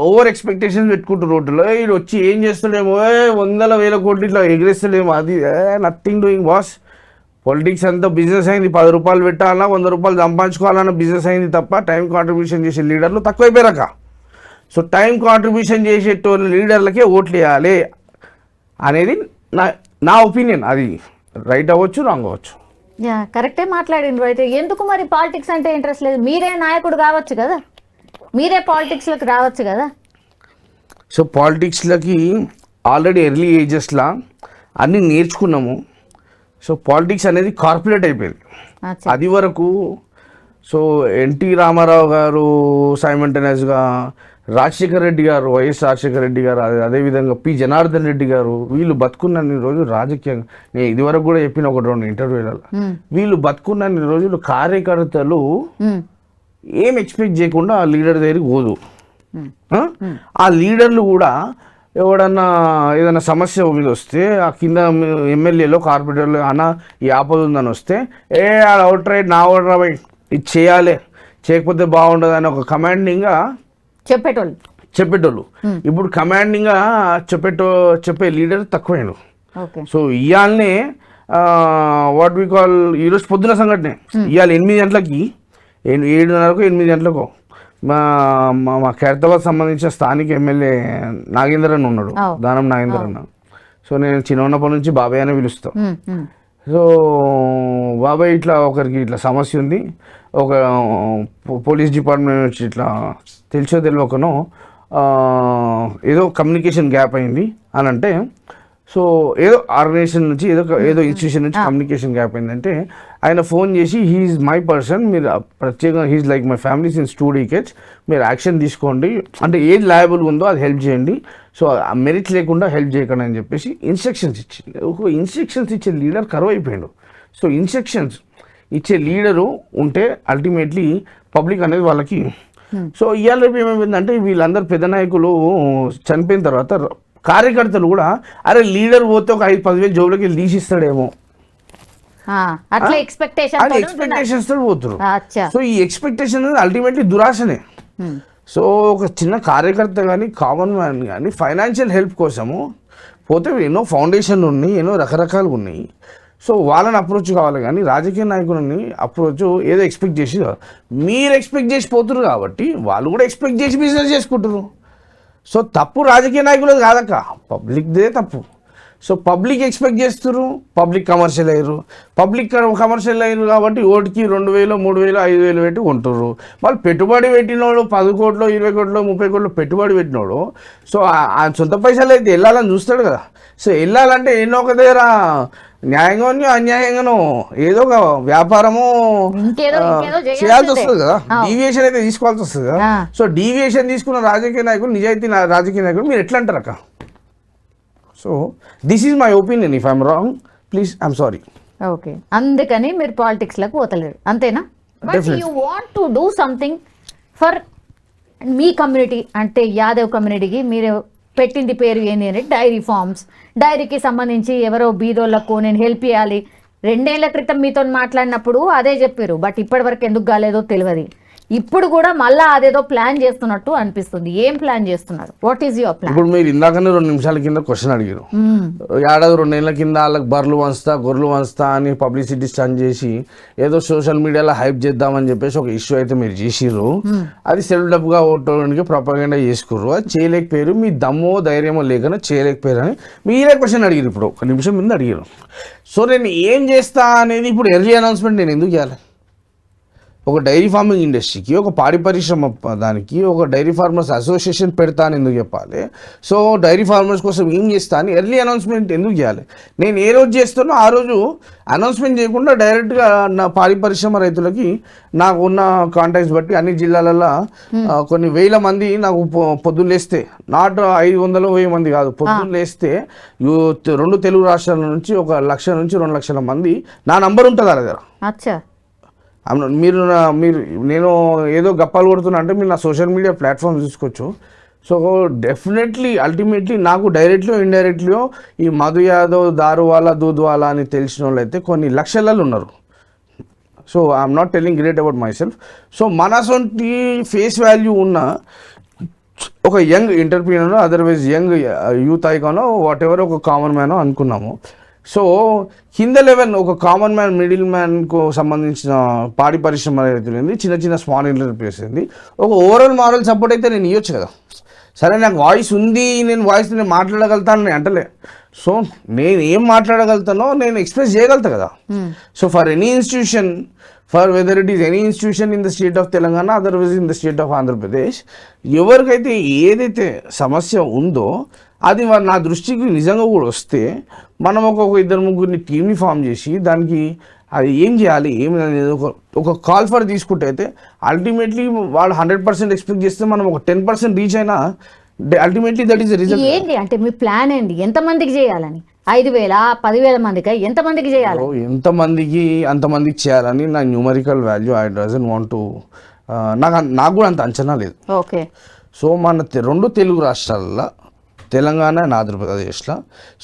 ఓవర్ ఎక్స్పెక్టేషన్స్ పెట్టుకుంటారు. రోడ్డులో వీడు వచ్చి ఏం చేస్తలేమో, 100,000 కోట్లు ఇట్లా ఎగిరేస్తలేమో, అది నథింగ్ డూయింగ్ బాస్. పొలిటిక్స్ అంతా బిజినెస్ అయింది. 10 రూపాయలు పెట్టాలన్నా 100 రూపాయలు సంపాదించుకోవాలన్న బిజినెస్ అయింది తప్ప టైం కాంట్రిబ్యూషన్ చేసే లీడర్లు తక్కువైపోయారక. సో టైం కాంట్రిబ్యూషన్ చేసేటోళ్ళ లీడర్లకే ఓట్లు వేయాలి అనేది నా ఒపీనియన్. అది రైట్ అవ్వచ్చు, రాంగ్ అవ్వచ్చు. కరెక్టే మాట్లాడిండ్రు. అయితే ఎందుకు మరి పాలిటిక్స్ అంటే ఇంట్రెస్ట్ లేదు? మీరే నాయకుడు కావచ్చు కదా, మీరే పాలిటిక్స్లోకి రావచ్చు కదా. సో పాలిటిక్స్లకి ఆల్రెడీ ఎర్లీ ఏజెస్లో అన్నీ నేర్చుకున్నాము. సో పాలిటిక్స్ అనేది కార్పొరేట్ అయిపోయింది. అది వరకు సో ఎన్టీ రామారావు గారు సైమల్టేనియస్గా, రాజశేఖర రెడ్డి గారు, వైఎస్ రాజశేఖర రెడ్డి గారు, అదేవిధంగా పి జనార్దన్ రెడ్డి గారు, వీళ్ళు బతుకున్నన్ని రోజులు రాజకీయంగా, నేను ఇదివరకు కూడా చెప్పిన 1-2 ఇంటర్వ్యూలలో, వీళ్ళు బతుకున్నన్ని రోజులు కార్యకర్తలు ఏం ఎక్స్పెక్ట్ చేయకుండా ఆ లీడర్ దగ్గరికి పోదు. ఆ లీడర్లు కూడా ఎవడన్నా ఏదైనా సమస్య మీద వస్తే ఆ కింద ఎమ్మెల్యేలో కార్పొరేటర్లు అన్న ఈ ఆపద ఉందని వస్తే, అవుట్ రైట్ నా ఓటర్ రాబోయ్ ఇది చేయాలి, చేయకపోతే బాగుండదు అని ఒక కమాండింగ్గా చెప్పేటోళ్ళు. ఇప్పుడు కమాండింగ్గా చెప్పే లీడర్ తక్కువైన. సో ఇవాళనే వాట్ వి కాల్, ఈరోజు పొద్దున సంఘటనే, ఇవాళ 8 గంటలకి 7:30 8 గంటలకు మా ఖైరతాబాద్ సంబంధించిన స్థానిక ఎమ్మెల్యే నాగేందర్ అని ఉన్నాడు, దానం నాగేందర్ అన్న. సో నేను చిన్నప్పటి నుంచి బాబాయ్ అని పిలుస్తాం. సో బాబాయ్ ఇట్లా ఒకరికి ఇట్లా సమస్య ఉంది, ఒక పోలీస్ డిపార్ట్మెంట్ నుంచి ఇట్లా తెలిసో తెలియకనో ఏదో కమ్యూనికేషన్ గ్యాప్ అయింది అని అంటే, సో ఏదో ఆర్గనైజేషన్ నుంచి ఏదో ఇన్స్టిట్యూషన్ నుంచి కమ్యూనికేషన్ గ్యాప్ అయిందంటే ఆయన ఫోన్ చేసి హీఈస్ మై పర్సన్, మీరు ప్రత్యేకంగా he's like my family since 2 decades, మీరు యాక్షన్ తీసుకోండి, అంటే ఏది లయబుల్ ఉందో అది హెల్ప్ చేయండి, సో మెరిట్ లేకుండా హెల్ప్ చేయకండి అని చెప్పేసి ఇన్స్ట్రక్షన్స్ ఇచ్చింది. ఒక ఇన్స్ట్రక్షన్స్ ఇచ్చే లీడర్ కరువు అయిపోయాడు. సో ఇన్స్ట్రక్షన్స్ ఇచ్చే లీడరు ఉంటే అల్టిమేట్లీ పబ్లిక్ అనేది వాళ్ళకి. సో ఇవాళ రేపు ఏమైందంటే వీళ్ళందరూ పెద్ద నాయకులు చనిపోయిన తర్వాత కార్యకర్తలు కూడా అరే లీడర్ పోతే ఒక 5-10 వేలు జోబులకి తీసిస్తాడేమో అట్లా ఎక్స్పెక్టేషన్స్ తో పోతున్నారు. సో ఈ ఎక్స్పెక్టేషన్ అల్టిమేట్లీ దురాశనే. సో ఒక చిన్న కార్యకర్త కానీ కామన్ మ్యాన్ కానీ ఫైనాన్షియల్ హెల్ప్ కోసము పోతే ఎన్నో ఫౌండేషన్లు ఉన్నాయి, ఎన్నో రకరకాలు ఉన్నాయి. సో వాళ్ళని అప్రోచ్ కావాలి కానీ రాజకీయ నాయకులని అప్రోచ్ ఏదో ఎక్స్పెక్ట్ చేసి మీరు ఎక్స్పెక్ట్ చేసి పోతున్నారు కాబట్టి వాళ్ళు కూడా ఎక్స్పెక్ట్ చేసి బిజినెస్ చేసుకుంటారు. సో తప్పు రాజకీయ నాయకులు కాదక్క, పబ్లిక్దే తప్పు. సో పబ్లిక్ ఎక్స్పెక్ట్ చేస్తారు, పబ్లిక్ కమర్షియల్ అయ్యారు, పబ్లిక్ కమర్షియల్ అయ్యారు కాబట్టి ఓటుకి 2,000, 3,000, 5,000 పెట్టి కొంటారు. వాళ్ళు పెట్టుబడి పెట్టినోడు 10 కోట్లు, 20 కోట్లు, 30 కోట్లు పెట్టుబడి పెట్టినోడు సో ఆ సొంత పైసలు అయితే వెళ్ళాలని చూస్తాడు కదా. సో వెళ్ళాలంటే ఎన్నో ఒక దగ్గర న్యాయంగానో అన్యాయంగానో ఏదో ఒక వ్యాపారము చేయాల్సి వస్తుంది కదా, డీవియేషన్ అయితే తీసుకోవాల్సి వస్తుంది కదా. సో డీవియేషన్ తీసుకున్న రాజకీయ నాయకులు, నిజాయితీ రాజకీయ నాయకులు మీరు ఎట్లా అంటారు అక్క? So this is my opinion, if I'm wrong please I'm sorry. Okay, అందుకని మీరు పాలిటిక్స్లోకి పోతలేరు అంతేనా? But you want to do something for me community, అంటే యాదవ్ కమ్యూనిటీకి మీరు పెట్టింది పేరు ఏంటి అంటే డైరీ ఫార్మ్స్. డైరీకి సంబంధించి ఎవరో బీదోళ్ళకు నేను హెల్ప్ చేయాలి. 2 ఏళ్ల క్రితం మీతో మాట్లాడినప్పుడు అదే చెప్పారు, బట్ ఇప్పటి వరకు ఎందుకు కాలేదో తెలియదు. ఇప్పుడు కూడా మళ్ళీ అదేదో ప్లాన్ చేస్తున్నట్టు అనిపిస్తుంది. ఏం ప్లాన్ చేస్తున్నారు? What is your plan? ఇప్పుడు మీరు ఇందాకనే 2 నిమిషాల కింద క్వశ్చన్ అడిగారు, ఏడాది 2 నెలల కింద వాళ్ళకి బర్రెలు వంచుతా గొర్రెలు వంచుతా అని పబ్లిసిటీ స్టంట్ చేసి ఏదో సోషల్ మీడియాలో హైప్ చేద్దామని చెప్పేసి ఒక ఇష్యూ అయితే మీరు చేసిర్రు. అది సెల్ఫ్ డబ్గా ఓటోనికి ప్రొపగండా చేసుకుర్రు. అది చేయలేకపోయారు, మీ దమ్మో ధైర్యమో లేకనే చేయలేకపోయారు అని మీరే క్వశ్చన్ అడిగారు. ఇప్పుడు 1 నిమిషం ముందు అడిగారు. సో నేను ఏం చేస్తా అనేది ఇప్పుడు ఎర్లీ అనౌన్స్మెంట్ నేను ఎందుకు చేయాలి? ఒక డైరీ ఫార్మింగ్ ఇండస్ట్రీకి, ఒక పాడి పరిశ్రమ దానికి ఒక డైరీ ఫార్మర్స్ అసోసియేషన్ పెడతా అని ఎందుకు చెప్పాలి? సో డైరీ ఫార్మర్స్ కోసం ఏం చేస్తా అని ఎర్లీ అనౌన్స్మెంట్ ఎందుకు చేయాలి? నేను ఏ రోజు చేస్తానో ఆ రోజు అనౌన్స్మెంట్ చేయకుండా డైరెక్ట్గా నా పాడి పరిశ్రమ రైతులకి నాకు ఉన్న కాంటాక్ట్స్ బట్టి అన్ని జిల్లాలలో కొన్ని వేల మంది నాకు పొద్దున్న లేస్తే, నాట్ 500-1000 మంది కాదు, పొద్దున్న లేస్తే 2 తెలుగు రాష్ట్రాల నుంచి 1 లక్ష నుంచి 2 లక్షల మంది నా నంబర్ ఉంటుంది ఆ దగ్గర. అచ్చా, మీరు నేను ఏదో గప్పాలు కొడుతున్నా అంటే మీరు నా సోషల్ మీడియా ప్లాట్ఫామ్ చూసుకోవచ్చు. సో డెఫినెట్లీ అల్టిమేట్లీ నాకు డైరెక్ట్లీ ఇండైరెక్ట్లీ ఈ మధు యాదవ్ దారువాలా దూద్వాలా అని తెలిసిన వాళ్ళు అయితే కొన్ని లక్షలలో ఉన్నారు. So I'm not telling great about myself. So మన సొంటి ఫేస్ వాల్యూ ఉన్న ఒక young entrepreneur, otherwise young youth ఐకానో వాట్ ఎవర్ ఒక కామన్ మ్యానో అనుకున్నాము. సో కింద లెవెల్ ఒక కామన్ మ్యాన్, మిడిల్ మ్యాన్కు సంబంధించిన పాడి పరిశ్రమ రైతులైంది, చిన్న చిన్న స్మాల్ ఎంటర్ప్రైజెస్ అయింది, ఒక ఓవరాల్ మారల్ సపోర్ట్ అయితే నేను ఇవ్వచ్చు కదా. సరే నాకు వాయిస్ ఉంది, నేను వాయిస్ నేను మాట్లాడగలుగుతాను నేను అంటలే. సో నేను ఏం మాట్లాడగలుగుతానో నేను ఎక్స్ప్రెస్ చేయగలుగుతా కదా. So for any institution, for whether it is any institution in the state of Telangana, otherwise in the state of Andhra Pradesh, ఎవరికైతే ఏదైతే సమస్య ఉందో అది నా దృష్టికి నిజంగా కూడా వస్తే మనం ఒక 2-3 టీంని ఫామ్ చేసి దానికి అది ఏం చేయాలి ఏమి అనేది ఒక కాల్ ఫర్ తీసుకుంటే అయితే అల్టిమేట్లీ వాళ్ళు 100% ఎక్స్పెక్ట్ చేస్తే మనం ఒక 10% రీచ్ అయినా ultimately that is the result. ఏంటి అంటే మీ ప్లాన్ ఏంటి? ఎంతమందికి చేయాలని? 5,000, 10,000 మందికి? ఎంతమందికి చేయాలి? ఎంతమందికి అంతమందికి చేయాలని నా numerical value I doesn't want to, నాకు కూడా అంత అంచనా లేదు. ఓకే. సో మన 2 తెలుగు రాష్ట్రాలలో తెలంగాణ అండ్ ఆంధ్రప్రదేశ్లో,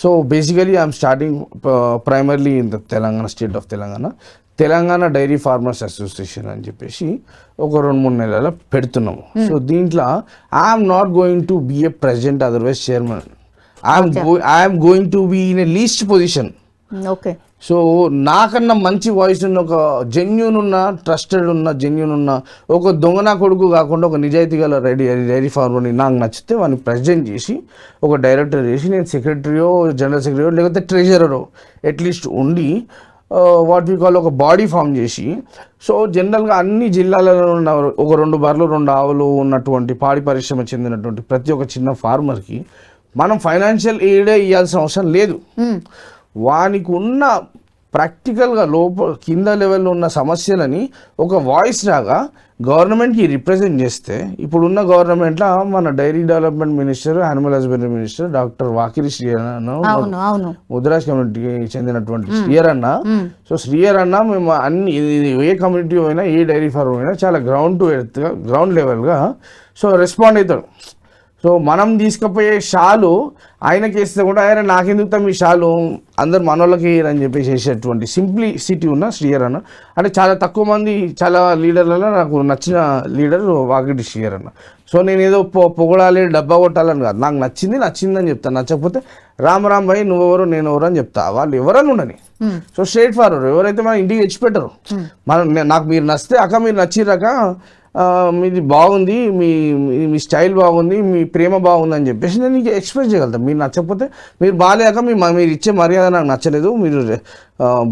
so basically I'm starting primarily in the Telangana, state of Telangana dairy farmers association అని చెప్పేసి ఒక 2-3 నెలల పెడుతున్నాము. సో దీంట్లో I'm not going to be a president, otherwise chairman. I'm going to be in a least position. Okay. So నాకన్నా మంచి voice ఉన్న, ఒక జెన్యూన్ ఉన్న, ట్రస్టెడ్ ఉన్న, జెన్యూన్ ఉన్న, ఒక దొంగనా కొడుకు కాకుండా ఒక నిజాయితీ గల డైరీ ఫార్మర్ని నాకు నచ్చితే వాడిని ప్రెసిడెంట్ చేసి ఒక డైరెక్టర్ చేసి నేను సెక్రటరీయో, జనరల్ సెక్రటరీయో, లేకపోతే ట్రెజరరో అట్లీస్ట్ ఉండి వాట్ వీ కాల్ ఒక బాడీ ఫామ్ చేసి, సో జనరల్గా అన్ని జిల్లాలలో ఉన్న ఒక 2 బర్రెలు 2 ఆవులు ఉన్నటువంటి పాడి పరిశ్రమ చెందినటువంటి ప్రతి ఒక్క చిన్న ఫార్మర్కి మనం ఫైనాన్షియల్ ఎయిడే ఇవ్వాల్సిన అవసరం లేదు. వానికి ఉన్న ప్రాక్టికల్గా కింద లెవెల్లో ఉన్న సమస్యలని ఒక వాయిస్ లాగా గవర్నమెంట్కి రిప్రజెంట్ చేస్తే, ఇప్పుడున్న గవర్నమెంట్లో మన dairy development minister, animal husbandry minister doctor వాకిరి శ్రీయర్ అన్న, ముదిరాజ్ కమ్యూనిటీకి చెందినటువంటి శ్రీయర్ అన్న. సో శ్రీయర్ అన్న మేము అన్ని ఏ కమ్యూనిటీ అయినా ఏ డైరీ ఫార్మ్ అయినా చాలా గ్రౌండ్ లెవెల్గా సో రెస్పాండ్ అవుతాడు. సో మనం తీసుకుపోయే షాలు ఆయనకి వేస్తే కూడా ఆయన నాకెందుకు మీ షాలు అందరు మనోళ్ళకి అని చెప్పేసి చేసేటువంటి సింప్లిసిటీ ఉన్న శ్రీయర్ అన్న. అంటే చాలా తక్కువ మంది చాలా లీడర్లలో నాకు నచ్చిన లీడర్ వాకిటి శ్రీయర్ అన్న. సో నేను ఏదో పొగడాలి డబ్బా కొట్టాలని కాదు, నాకు నచ్చిందని చెప్తాను. నచ్చకపోతే రామ్ భాయ్ నువ్వెవరు నేను ఎవరు అని చెప్తా, వాళ్ళు ఎవరని ఉండని. సో స్ట్రైట్ ఫార్వర్డ్, ఎవరైతే మన ఇంటికి తెచ్చి పెట్టరు, నాకు మీరు నచ్చితే అక్క మీరు నచ్చిరాక మీది బాగుంది, మీ స్టైల్ బాగుంది, మీ ప్రేమ బాగుంది అని చెప్పేసి నేను నీకు ఎక్స్ప్రెస్ చేయగలుగుతాను. మీరు నచ్చకపోతే మీరు బాగాలేక మీరు ఇచ్చే మర్యాద నాకు నచ్చలేదు. మీరు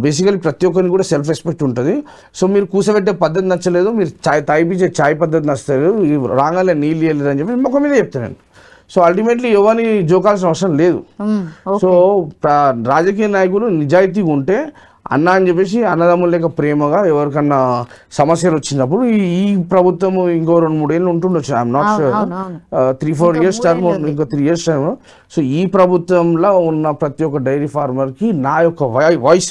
బేసికలీ ప్రతి ఒక్కరికి కూడా సెల్ఫ్ రెస్పెక్ట్ ఉంటుంది. సో మీరు కూసబెట్టే పద్ధతి నచ్చలేదు, మీరు తాగిపించే చాయ్ పద్ధతి నచ్చలేదు, రాగానే నీళ్ళు ఇవ్వలేదు అని చెప్పి మొక్క మీద చెప్తాను నేను. సో అల్టిమేట్లీ ఎవరిని జోకాల్సిన అవసరం లేదు. సో రాజకీయ నాయకులు నిజాయితీగా ఉంటే అన్న అని చెప్పేసి అన్నదమ్ముల లేక ప్రేమగా ఎవరికన్నా సమస్యలు వచ్చినప్పుడు ఈ ప్రభుత్వం ఇంకో 2-3 ఏళ్ళు ఉంటుండొచ్చు, I'm not sure, 3-4 years term, ఇంకో 3 years టర్మ్. సో ఈ ప్రభుత్వంలో ఉన్న ప్రతి ఒక్క డైరీ ఫార్మర్కి నా యొక్క వాయిస్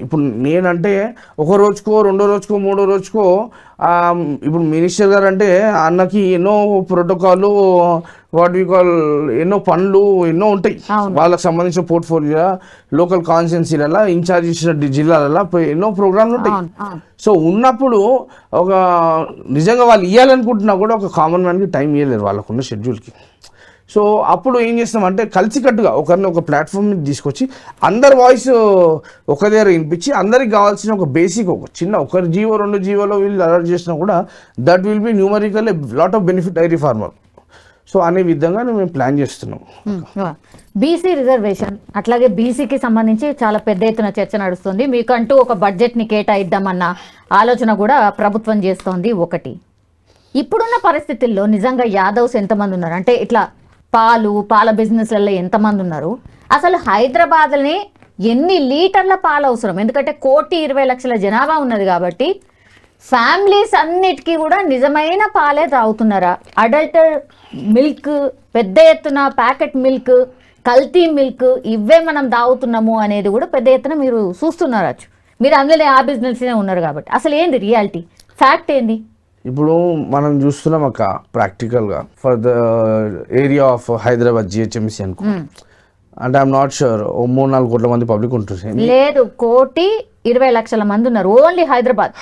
ఇప్పుడు నేనంటే ఒక రోజుకో 2వ రోజుకో 3వ రోజుకో ఇప్పుడు మినిస్టర్ గారు అంటే అన్నకి ఎన్నో ప్రోటోకాల్ వాట్ వి కాల్ ఎన్నో పనులు ఎన్నో ఉంటాయి, వాళ్ళకి సంబంధించిన పోర్ట్ఫోలియో లోకల్ కాన్స్టిట్యున్సీలలో ఇన్ఛార్జ్ ఇచ్చిన జిల్లాలలో ఎన్నో ప్రోగ్రాంలు ఉంటాయి. సో ఉన్నప్పుడు ఒక నిజంగా వాళ్ళు ఇవ్వాలనుకుంటున్నా కూడా ఒక కామన్ మ్యాన్కి టైం ఇవ్వలేరు వాళ్ళకున్న షెడ్యూల్కి. సో అప్పుడు ఏం చేస్తామంటే కలిసికట్టుగా ఒకరిని ఒక ప్లాట్ఫామ్ మీద తీసుకొచ్చి అందరి వాయిస్ ఒక దగ్గర వినిపించి అందరికి కావాల్సిన ఒక బేసిక్ ఒక చిన్న ఒకరి జీవో 2 జీవోలో వీళ్ళు అలర్ట్ చేసినా కూడా that will be numerical lot of benefit dairy farmer. So అనే విధంగా మేము ప్లాన్ చేస్తున్నాం. బీసీ రిజర్వేషన్ అట్లాగే బీసీకి సంబంధించి చాలా పెద్ద ఎత్తున చర్చ నడుస్తుంది. మీకంటూ ఒక బడ్జెట్ని కేటాయిద్దామన్న ఆలోచన కూడా ప్రభుత్వం చేస్తోంది. ఒకటి, ఇప్పుడున్న పరిస్థితుల్లో నిజంగా యాదవ్స్ ఎంతమంది ఉన్నారు అంటే ఇట్లా పాల బిజినెస్లలో ఎంతమంది ఉన్నారు, అసలు హైదరాబాద్ని ఎన్ని లీటర్ల పాలు అవసరం? ఎందుకంటే 1,20,00,000 జనాభా ఉన్నది కాబట్టి ఫ్యామిలీస్ అన్నిటికీ కూడా నిజమైన పాలే తాగుతున్నారా? అడల్ట్ మిల్క్, పెద్ద ఎత్తున ప్యాకెట్ మిల్క్, కల్తీ మిల్క్ ఇవే మనం తాగుతున్నాము అనేది కూడా పెద్ద ఎత్తున మీరు చూస్తున్నారు. మీరు అందులో ఆ బిజినెస్లోనే ఉన్నారు కాబట్టి అసలు ఏంది రియాలిటీ, ఫ్యాక్ట్ ఏంది? ఇప్పుడు మనం చూస్తున్నాం అక్క ప్రాక్టికల్గా for the area of Hyderabad GHMC అనుకో, అంటే ఐఎమ్ నాట్ షూర్ 3-4 కోట్ల మంది పబ్లిక్ ఉంటుంది. లేదు, 1,20,00,000 మంది ఉన్నారు ఓన్లీ హైదరాబాద్.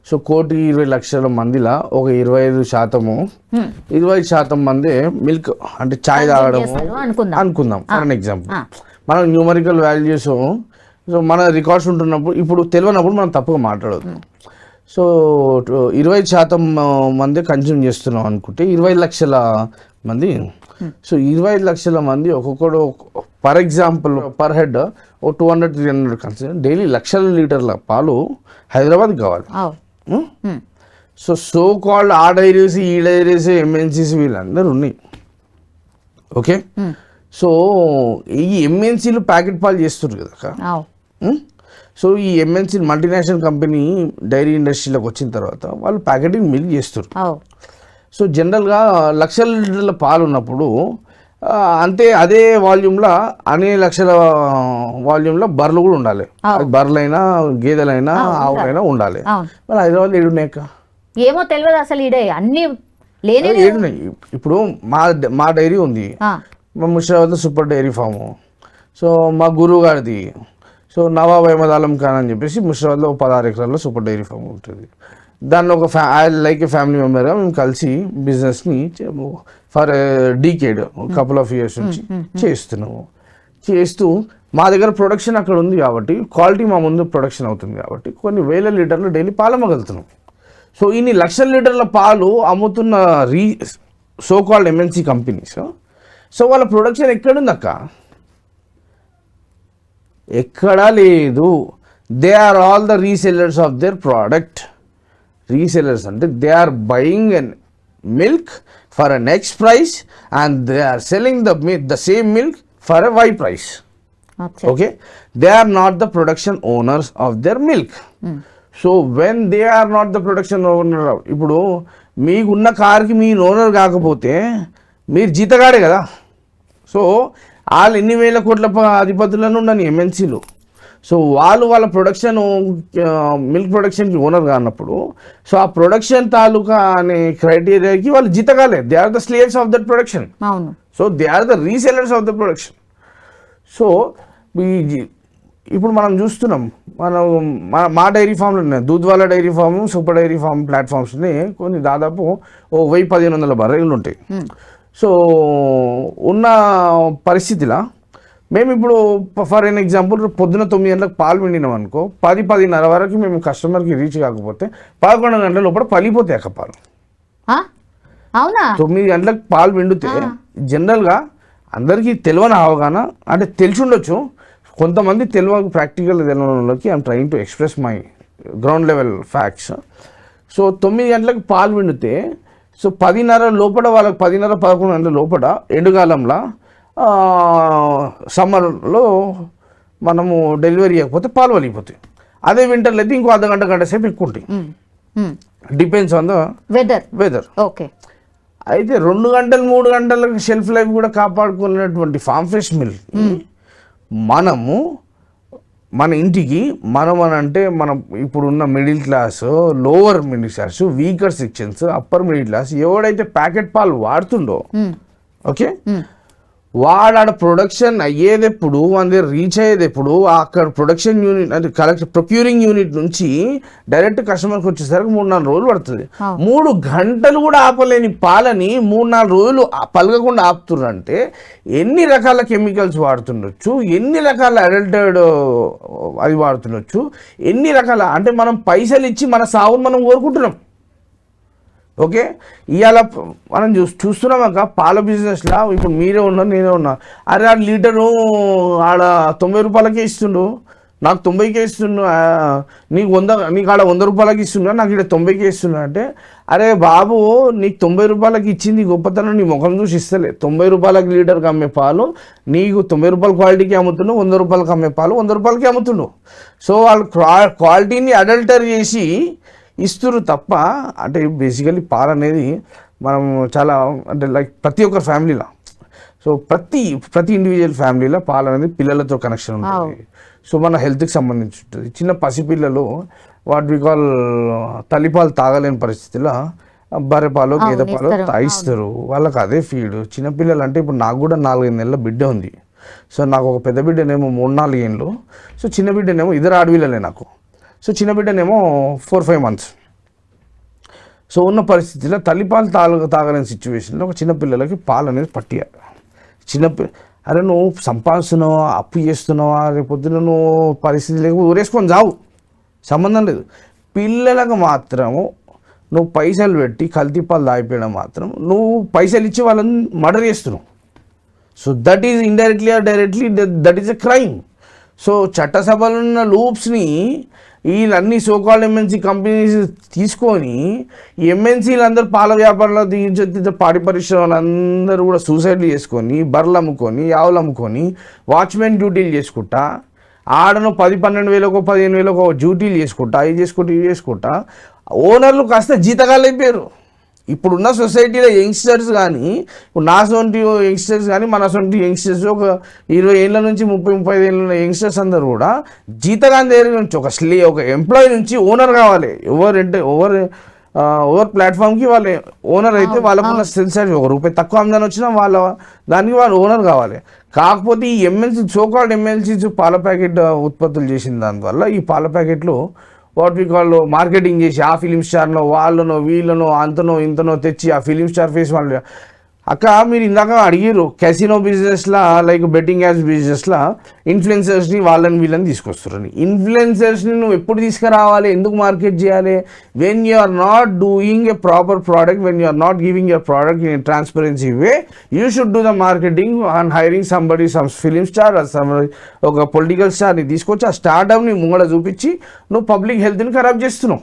సో 1,20,00,000 మందిలో ఒక 25% మంది మిల్క్ అంటే చాయ్ తాగడం అనుకుందాం ఫర్ అన్ ఎగ్జాంపుల్. మనం న్యూమరికల్ వాల్యూస్ సో మన రికార్డ్స్ ఉంటున్నప్పుడు ఇప్పుడు తెలియనప్పుడు మనం తప్పుగా మాట్లాడదు. సో 20% మంది కన్జ్యూమ్ చేస్తున్నాం అనుకుంటే 20 లక్షల మంది. సో 25 లక్షల మంది ఒక్కొక్కడు పర్ ఎగ్జాంపుల్ పర్ హెడ్ ఓ 200-300 కన్స్యూమ్ డైలీ లక్షల లీటర్ల పాలు హైదరాబాద్ కావాలి. సో కాల్డ్ ఆ డైరీస్ ఈ డైరీస్ ఎంఎన్సీస్ వీళ్ళందరూ ఉన్నాయి. ఓకే, సో ఈ ఎంఎన్సీలు ప్యాకెట్ పాలు చేస్తున్నారు కదా. సో ఈ ఎంఎన్సీ మల్టీనేషనల్ కంపెనీ డైరీ ఇండస్ట్రీలోకి వచ్చిన తర్వాత వాళ్ళు ప్యాకెటింగ్ మిల్క్ చేస్తారు. సో జనరల్గా లక్షల లీటర్ల పాలు ఉన్నప్పుడు అంతే అదే వాల్యూమ్లో లక్షల వాల్యూమ్లో బర్రెలు కూడా ఉండాలి. బర్రెలైనా గేదెలైనా ఆవులైనా ఉండాలి. మరి హైదరాబాద్ ఏడున్నాయక ఏమో తెలియదు అసలు. ఇడే అన్ని ఏడున్నాయి. ఇప్పుడు మా డైరీ ఉంది, మా ముషిరాబాద్లో సూపర్ డైరీ ఫాము. సో మా గురువు గారిది సో నవాబ్ అహ్మద్ ఆలం ఖాన్ అని చెప్పేసి ముషిరాబాద్లో 16 ఎకరాల్లో సూపర్ డైరీ ఫామ్ ఉంటుంది. దానిలో ఒక లైక్ ఏ ఫ్యామిలీ మెంబర్గా మేము కలిసి బిజినెస్ని for decade couple of years నుంచి చేస్తూ మా దగ్గర ప్రొడక్షన్ అక్కడ ఉంది కాబట్టి క్వాలిటీ మా ముందు ప్రొడక్షన్ అవుతుంది కాబట్టి కొన్ని వేల లీటర్లు డైలీ పాలు అమ్మగలుగుతున్నాం. సో ఇన్ని లక్షల లీటర్ల పాలు అమ్ముతున్న so called MNC companies so వాళ్ళ ప్రొడక్షన్ ఎక్కడుంది అక్క? ఎక్కడా లేదు. They are all the resellers of their product. Resellers అంటే they are buying an milk for an X price and they are selling the same milk for a Y price. అచ్చా. Okay, they are not the production owners of their milk. So when they are not the production owner, ఇప్పుడు మీకున్న కార్కి మీ owner కాకపోతే మీరు జీతగాడే కదా. So వాళ్ళు ఎన్ని వేల కోట్ల అధిపతులను ఉండని ఎంఎన్సీలు. సో వాళ్ళు వాళ్ళ ప్రొడక్షన్ మిల్క్ ప్రొడక్షన్కి ఓనర్ కానప్పుడు సో ఆ ప్రొడక్షన్ తాలూకా అనే క్రైటీరియాకి వాళ్ళు జీతగాలే. They are the slaves of that production. అవును. So they are the resellers of the production. So ఇప్పుడు మనం చూస్తున్నాం, మా డైరీ ఫామ్లు ఉన్నాయి, Doodhwala dairy farm, super dairy farm ప్లాట్ఫామ్స్ని కొన్ని దాదాపు 1000-1500 బర్రెలు ఉంటాయి. సో ఉన్న పరిస్థితిలో మేము ఇప్పుడు ఫర్ ఎన్ ఎగ్జాంపుల్ పొద్దున 9 గంటలకు పాలు పిండినాం అనుకో, 10-10:30 వరకు మేము కస్టమర్కి రీచ్ కాకపోతే 11 గంటల లోపల పలిపోతాయి అక్క పాలు. అవునా? 9 గంటలకు పాలు పిండితే జనరల్గా అందరికీ తెలియని అవగాహన, అంటే తెలిసి ఉండొచ్చు, కొంతమంది తెలియక ప్రాక్టికల్ తెలియని I'm trying to express my ground level facts. So 9 గంటలకు పాలు పిండితే సో 10:30 లోపల వాళ్ళకి 10:30-11 గంటల లోపల ఎండుకాలంలో సమ్మర్లో మనము డెలివరీ చేయకపోతే పాలు వలిగిపోతాయి. అదే వింటర్లో అయితే ఇంకో గంట సేపు ఎక్కువ ఉంటాయి. Depends on the weather. Okay. అయితే 2 గంటలు 3 గంటలకు షెల్ఫ్ లైఫ్ కూడా కాపాడుకున్నటువంటి ఫామ్ ఫ్రెష్ మిల్క్ మనము మన ఇంటికి మనం అని అంటే మనం ఇప్పుడున్న middle class, lower middle class, weaker sections, upper middle class ఎవడైతే ప్యాకెట్ పాలు వాడుతుండో ఓకే వాడ ప్రొడక్షన్ అయ్యేది ఎప్పుడు, మన దగ్గర రీచ్ అయ్యేది ఎప్పుడు, అక్కడ ప్రొడక్షన్ యూనిట్ అంటే ప్రొక్యూరింగ్ యూనిట్ నుంచి డైరెక్ట్ కస్టమర్కి వచ్చేసరికి 3-4 రోజులు పడుతుంది. 3 గంటలు కూడా ఆపలేని పాలని 3-4 రోజులు పలగకుండా ఆపుతున్నారంటే ఎన్ని రకాల కెమికల్స్ వాడుతుండొచ్చు, ఎన్ని రకాల అడల్టెడ్ అది వాడుతుండొచ్చు, ఎన్ని రకాల, అంటే మనం పైసలు ఇచ్చి మన సావును మనం కోరుకుంటున్నాం. ఓకే, ఇవాళ మనం చూస్తున్నామాక పాల బిజినెస్లో ఇప్పుడు మీరే ఉన్నారు, నేనే ఉన్నా. అరే ఆ లీటరు ఆడ 90 రూపాయలకే ఇస్తుండు, నాకు 90కే ఇస్తుండు, నీకు ఆడ 100 రూపాయలకి ఇస్తుండ, నాకు ఇక్కడ 90కే ఇస్తుండ అంటే, అరే బాబు నీకు 90 రూపాయలకి ఇచ్చింది గొప్పతనం నీ ముఖం చూసి ఇస్తలే. 90 రూపాయలకి లీటర్కి అమ్మే పాలు నీకు 90 రూపాయల క్వాలిటీకి అమ్ముతుండు, 100 రూపాయలకి అమ్మే పాలు 100 రూపాయలకి అమ్ముతుండు. సో వాళ్ళు క్వాలిటీని అడల్టర్ చేసి ఇస్తురు తప్ప, అంటే బేసికలీ పాలు అనేది మనం చాలా అంటే లైక్ ప్రతి ఒక్క ఫ్యామిలీలో, సో ప్రతి ఇండివిజువల్ ఫ్యామిలీలో పాలు అనేది పిల్లలతో కనెక్షన్ ఉంటుంది. సో మన హెల్త్కి సంబంధించి ఉంటుంది. చిన్న పసిపిల్లలు వాట్ వి కాల్ తల్లిపాలు తాగలేని పరిస్థితిలో బర్రె పాలు, గేదె పాలు తాగిస్తారు, వాళ్ళకి అదే ఫీడ్. చిన్నపిల్లలు అంటే ఇప్పుడు నాకు కూడా 4-5 నెలల బిడ్డ ఉంది. సో నాకు ఒక పెద్ద బిడ్డనేమో 3-4 ఏళ్ళు, సో చిన్న బిడ్డనేమో ఇద్దరు ఆడపిల్లలే నాకు. సో చిన్న బిడ్డనేమో 4-5 months. సో ఉన్న పరిస్థితిలో తల్లిపాలు తాగలేని సిచ్యువేషన్లో ఒక చిన్నపిల్లలకి పాలు అనేది పట్టియాలి. అరే నువ్వు సంపాదిస్తున్నావా, అప్పు చేస్తున్నావా, రేపొద్దున నువ్వు పరిస్థితి లేకపోతే ఊరేసుకొని చావు, సంబంధం లేదు. పిల్లలకు మాత్రము నువ్వు పైసలు పెట్టి కల్తీ పాలు తాగిపోయడం మాత్రం నువ్వు పైసలు ఇచ్చి వాళ్ళని మర్డర్ చేస్తున్నావు. So that is indirectly or directly that is a crime. So చట్టసభలో ఉన్న లూప్స్ని వీళ్ళన్నీ సోకాల్డ్ ఎంఎన్సీ కంపెనీస్ తీసుకొని ఎంఎన్సీలు అందరూ పాల వ్యాపారంలో దిగించే పాడి పరిశ్రమలు అందరూ కూడా సూసైడ్లు చేసుకొని, బర్రెలు అమ్ముకొని, ఆవులు అమ్ముకొని, వాచ్మెన్ డ్యూటీలు చేసుకుంటా, ఆడను 10-12 వేలకో 15 వేలకో డ్యూటీలు చేసుకుంటా, ఇవి చేసుకుంటా ఓనర్లు కాస్త జీతగాళ్ళు అయిపోయారు. ఇప్పుడున్న సొసైటీలో యంగ్స్టర్స్ కానీ, ఇప్పుడు నా సొంటి యంగ్స్టర్స్ కానీ, మన సొంటి యంగ్స్టర్స్ ఒక 20 ఏళ్ళ నుంచి 30-35 ఏళ్ళ యంగ్స్టర్స్ అందరూ కూడా జీతగాని దగ్గర నుంచి ఒక ఎంప్లాయీ నుంచి ఓనర్ కావాలి. ఓవర్ ప్లాట్ఫామ్కి వాళ్ళ ఓనర్ అయితే వాళ్ళకున్న సెన్సార్ ₹1 తక్కువ ఆమ్దాని వచ్చినా దానికి వాళ్ళు ఓనర్ కావాలి. కాకపోతే ఈ సోకాల్డ్ ఎమ్మెల్సీస్ పాల ప్యాకెట్ ఉత్పత్తులు చేసిన దానివల్ల ఈ పాల ప్యాకెట్లు వాట్ వి కాల్ మార్కెటింగ్ చేసి ఆ ఫిలిం స్టార్నో వాళ్ళనో వీళ్ళనో అంతనో ఇంతనో తెచ్చి ఆ ఫిలిం స్టార్ ఫేస్ వాళ్ళు. అక్క మీరు ఇందాక అడిగారు క్యాసినో బిజినెస్లో లైక్ బెట్టింగ్ యాప్స్ బిజినెస్లో ఇన్ఫ్లుయెన్సర్స్ని వీళ్ళని తీసుకొస్తారని. ఇన్ఫ్లుయెన్సర్స్ని నువ్వు ఎప్పుడు తీసుకురావాలి, ఎందుకు మార్కెట్ చేయాలి? When you are not doing a proper product, when you are not giving a product in transparency way, you should do the marketing on hiring somebody, some film star, ఒక political స్టార్ని తీసుకొచ్చి ఆ స్టార్టప్ని ముంగడ చూపించి నువ్వు public హెల్త్ని ఖరాబ్ చేస్తున్నావు.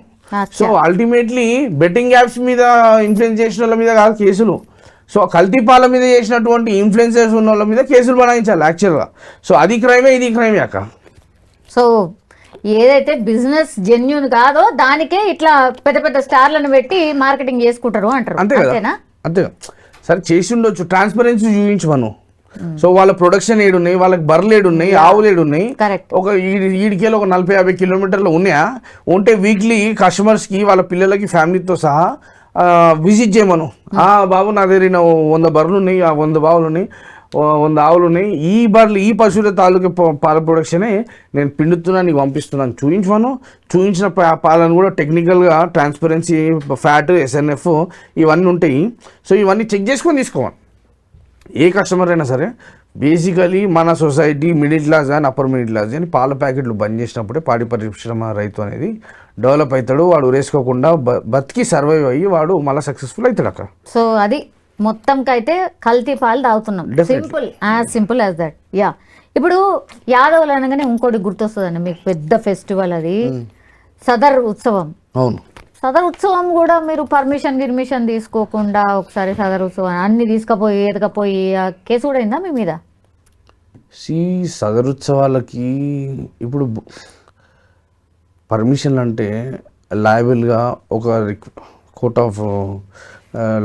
సో అల్టిమేట్లీ బెట్టింగ్ యాప్స్ మీద ఇన్ఫ్లుయెన్స్ చేసిన వాళ్ళ మీద కాదు కేసులు. సో కల్తీ పాల మీద చేసినటువంటి ఇన్ఫ్లుయెన్సర్స్ ఉన్న వాళ్ళ మీద కేసులు బనాయించాలి యాక్చువల్గా. సో అది క్రైమే, ఇది క్రైమే అక్క. సో ఏదైతే బిజినెస్ జెన్యున్ కాదో దానికే ఇట్లా పెద్ద పెద్ద స్టార్లను పెట్టి మార్కెటింగ్ చేసుకుంటారు అంటారు. అంతే కదా, అంతేనా? అంతే. సరే చేసి ఉండొచ్చు, ట్రాన్స్పరెన్సీ చూపించమను. సో వాళ్ళ ప్రొడక్షన్ ఏడున్నాయి, వాళ్ళకి బర్రెలు ఏడున్నాయి, ఆవులు ఏడున్నాయి, కరెక్ట్. ఒక ఈడికేలో ఒక 40-50 కిలోమీటర్లు ఉన్నాయా, ఉంటే వీక్లీ కస్టమర్స్కి వాళ్ళ పిల్లలకి ఫ్యామిలీతో సహా విజిట్ చేయమను. బాబు నా దగ్గర 100 బర్రెలు ఉన్నాయి, 100 బావులు ఉన్నాయి, 100 ఆవులు ఉన్నాయి, ఈ బర్రెలు ఈ పశువుల తాలూకు పాల ప్రొడక్షనే నేను పిండుతున్నా నీకు పంపిస్తున్నాను చూపించమను. చూపించిన పాలను కూడా టెక్నికల్గా ట్రాన్స్పరెన్సీ, ఫ్యాట్, SNF ఇవన్నీ ఉంటాయి. సో ఇవన్నీ చెక్ చేసుకొని తీసుకోవాలి ఏ కస్టమర్ అయినా సరే. బేసికలీ మన సొసైటీ మిడిల్ క్లాస్ కానీ అప్పర్ మిడిల్ క్లాస్ కానీ పాల ప్యాకెట్లు బంద్ చేసినప్పుడే పాడి పరిశ్రమ రైతు అనేది డెవలప్ అవుతాడు. వాడు వేసుకోకుండా బతికి సర్వైవ్ అయ్యి వాడు మళ్ళీ సక్సెస్ఫుల్ అవుతాడు అక్కడ. సో అది మొత్తంకైతే కల్తీ పాలు తాగుతున్నాం. Simple, as simple as that. Yeah. ఇప్పుడు యాదవులు అనగానే ఇంకోటి గుర్తొస్తుందండి మీకు, పెద్ద ఫెస్టివల్ అది సదర్ ఉత్సవం. అవును, సదర్ ఉత్సవం కూడా మీరు గిర్మిషన్ తీసుకోకుండా ఒకసారి సదర్ ఉత్సవం అన్ని తీసుకుపోయి ఎదకపోయి కేసు కూడా అయిందా మీ మీద? సదర్ ఉత్సవాలకి ఇప్పుడు పర్మిషన్లు అంటే లయబుల్గా ఒక కోర్ట్ ఆఫ్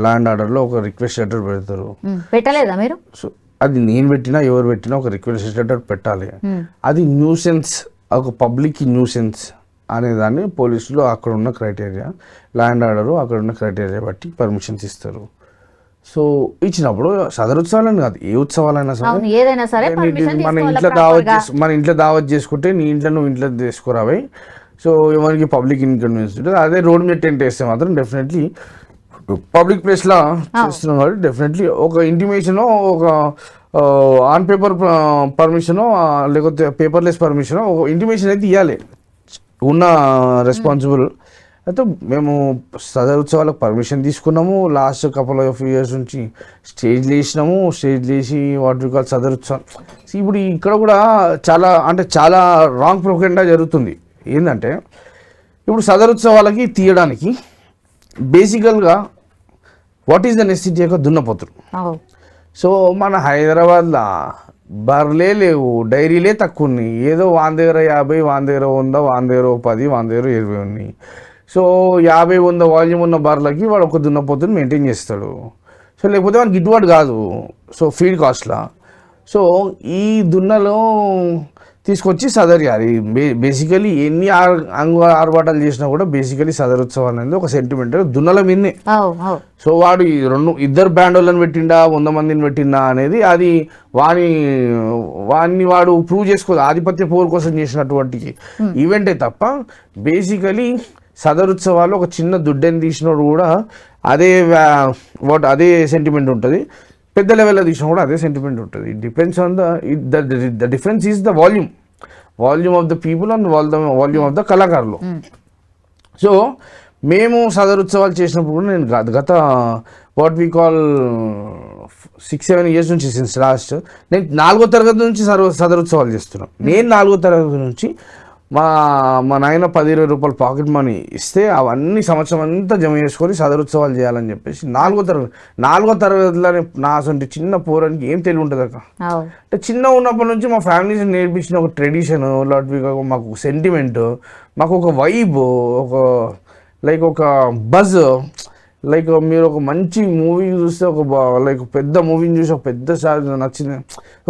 ల్యాండ్ ఆర్డర్లో ఒక రిక్వెస్ట్ లెటర్ పెడతారు. పెట్టలేదా మీరు? సో అది నేను పెట్టినా ఎవరు పెట్టినా ఒక రిక్వెస్ట్ లెటర్ పెట్టాలి. అది న్యూసెన్స్, ఒక పబ్లిక్ న్యూసెన్స్ అనేదాన్ని పోలీసులు అక్కడ ఉన్న క్రైటీరియా, ల్యాండ్ ఆర్డరు అక్కడ ఉన్న క్రైటీరియా బట్టి పర్మిషన్స్ ఇస్తారు. సో ఇచ్చినప్పుడు సదర్ ఉత్సవాలని కాదు, ఏ ఉత్సవాలైనా సరే ఏదైనా సరే మన ఇంట్లో దావత్ చేసుకుంటే నీ ఇంట్లో నువ్వు ఇంట్లో చేసుకోరావే. సో ఎవరికి పబ్లిక్ ఇన్కన్వీనియన్స్ ఉంటుంది. అదే రోడ్ మీద టెంట్ వేస్తే మాత్రం డెఫినెట్లీ పబ్లిక్ ప్లేస్లో చేస్తున్నాం కాబట్టి డెఫినెట్లీ ఒక ఇంటిమేషనో, ఒక ఆన్ పేపర్ పర్మిషనో లేకపోతే పేపర్లెస్ పర్మిషనో ఒక ఇంటిమేషన్ అయితే ఇవ్వాలి ఉన్న రెస్పాన్సిబుల్. అయితే మేము సదర్ ఉత్సవాలకు పర్మిషన్ తీసుకున్నాము. లాస్ట్ కపుల్ ఆఫ్ ఇయర్స్ నుంచి స్టేజ్లు వేసినాము. స్టేజ్లు వేసి వాట్ వి కాల్ సదర్ ఉత్సవం. ఇప్పుడు ఇక్కడ కూడా చాలా రాంగ్ ప్రొపగండా జరుగుతుంది. ఏంటంటే ఇప్పుడు సదర్ ఉత్సవాలకి తీయడానికి బేసికల్గా వాట్ ఈస్ ద నెసెసిటీ యొక్క దున్నపోతులు. సో మన హైదరాబాద్లో బర్లే లేవు, డైరీలే తక్కువ ఉన్నాయి. ఏదో 100 దగ్గర 50, 100 దగ్గర 100, 100 దగ్గర 10, 100 దగ్గర 20 ఉన్నాయి. సో 50-100 వాల్యూమ్ ఉన్న బర్లకి వాడు ఒక దున్నపోతుని మెయింటైన్ చేస్తాడు. సో లేకపోతే వాడికి గిట్టుబాటు కాదు. So feed కాస్ట్లా. సో ఈ దున్నలో తీసుకొచ్చి సదర్ చేయాలి. బేసికలీ ఎన్ని ఆర్భాటాలు చేసినా కూడా బేసికలీ సదర్ ఉత్సవాలు అనేది ఒక సెంటిమెంట్ దున్నల మీదనే. సో వాడు 2 బ్యాండ్ వాళ్ళని పెట్టిండా 100 మందిని పెట్టిండా అనేది అది వాడిని వాడు ప్రూవ్ చేసుకోదు. ఆధిపత్య పోరు కోసం చేసినటువంటి ఈవెంటే తప్ప బేసికలీ సదర్ ఉత్సవాలు ఒక చిన్న దుడ్డని తీసినోడు కూడా అదే సెంటిమెంట్ ఉంటుంది. పెద్ద లెవెల్లో తీసినా కూడా అదే సెంటిమెంట్ ఉంటుంది. It depends on the difference is the volume of the people and volume of the కళాకారులు. సో మేము సదర్ ఉత్సవాలు చేసినప్పుడు కూడా నేను గత వాట్ వీ కాల్ 6-7 ఇయర్స్ నుంచి సిన్స్ లాస్ట్ నేను 4వ తరగతి నుంచి సదర్ ఉత్సవాలు చేస్తున్నాను. నేను 4వ తరగతి నుంచి మా నాయన 10-20 రూపాయలు పాకెట్ మనీ ఇస్తే అవన్నీ సంవత్సరం అంతా జమ చేసుకొని సదర్ ఉత్సవాలు చేయాలని చెప్పేసి 4వ తరగతిలోనే నా అసలు చిన్న పోరానికి ఏం తెలివి ఉంటుంది అక్క. అంటే చిన్న ఉన్నప్పటి నుంచి మా ఫ్యామిలీస్ నేర్పించిన ఒక ట్రెడిషన్, మాకు సెంటిమెంట్, మాకు ఒక వైబ్, ఒక బజ్. మీరు ఒక మంచి మూవీ చూస్తే పెద్ద మూవీని చూసి ఒక పెద్ద నచ్చింది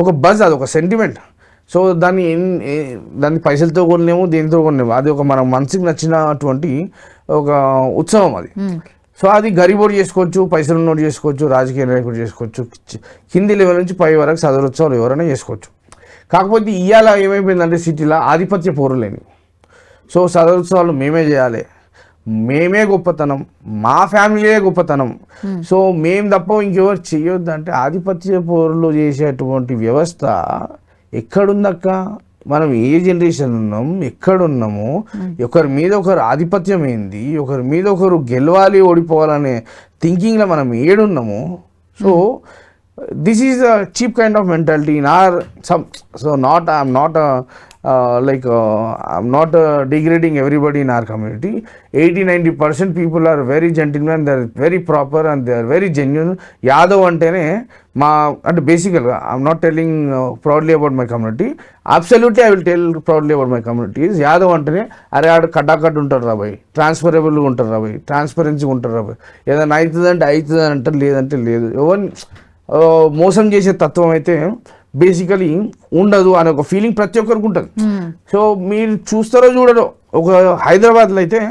ఒక బజ్, అది ఒక సెంటిమెంట్. సో దాన్ని పైసలతో కొనలేము, దేనితో కొనలేము. అది ఒక మన మనసుకి నచ్చినటువంటి ఒక ఉత్సవం అది. సో అది గరీబోడు చేసుకోవచ్చు, పైసలు ఉన్నోడు చేసుకోవచ్చు, రాజకీయ నాయకుడు చేసుకోవచ్చు, కింది లెవెల్ నుంచి పై వరకు సదరు ఉత్సవాలు ఎవరైనా చేసుకోవచ్చు. కాకపోతే ఇవాళ ఏమైపోయిందంటే సిటీలో ఆధిపత్య పోరులేని. సో సదరు ఉత్సవాలు మేమే చేయాలి, మేమే గొప్పతనం, మా ఫ్యామిలీయే గొప్పతనం. సో మేము తప్ప ఇంకెవరు చేయొద్దు అంటే ఆధిపత్య పోరులు చేసేటువంటి వ్యవస్థ ఎక్కడుందక్క? మనం ఏ జనరేషన్ ఉన్నాం, ఎక్కడున్నాము, ఒకరి మీద ఒకరు ఆధిపత్యం ఏంది, ఒకరి మీద ఒకరు గెలవాలి ఓడిపోవాలనే థింకింగ్లో మనం ఏడున్నాము. So this is a cheap kind of mentality in our I'm not I'm not degrading everybody in our community. 80-90% people are very gentlemen, they are very proper and they are very genuine. Yadav antene అంటే బేసికల్గా I'm not telling proudly about my community. Absolutely I will tell proudly about my community. Yadav అంటేనే అరే ఆడు కడ్డాకట్ ఉంటారు రాబాయ్, ట్రాన్స్ఫరబుల్గా ఉంటారు రాబాయ్, ట్రాన్స్పరెన్సీగా ఉంటారు రాబాయ్, ఏదైనా అవుతుందంటే అవుతుంది అంటే లేదంటే లేదు. ఎవరిని మోసం చేసే తత్వం అయితే బేసికలీ ఉండదు అనే ఒక ఫీలింగ్ ప్రతి ఒక్కరికి ఉంటుంది. సో మీరు చూస్తారో చూడరో, ఒక హైదరాబాద్లో అయితే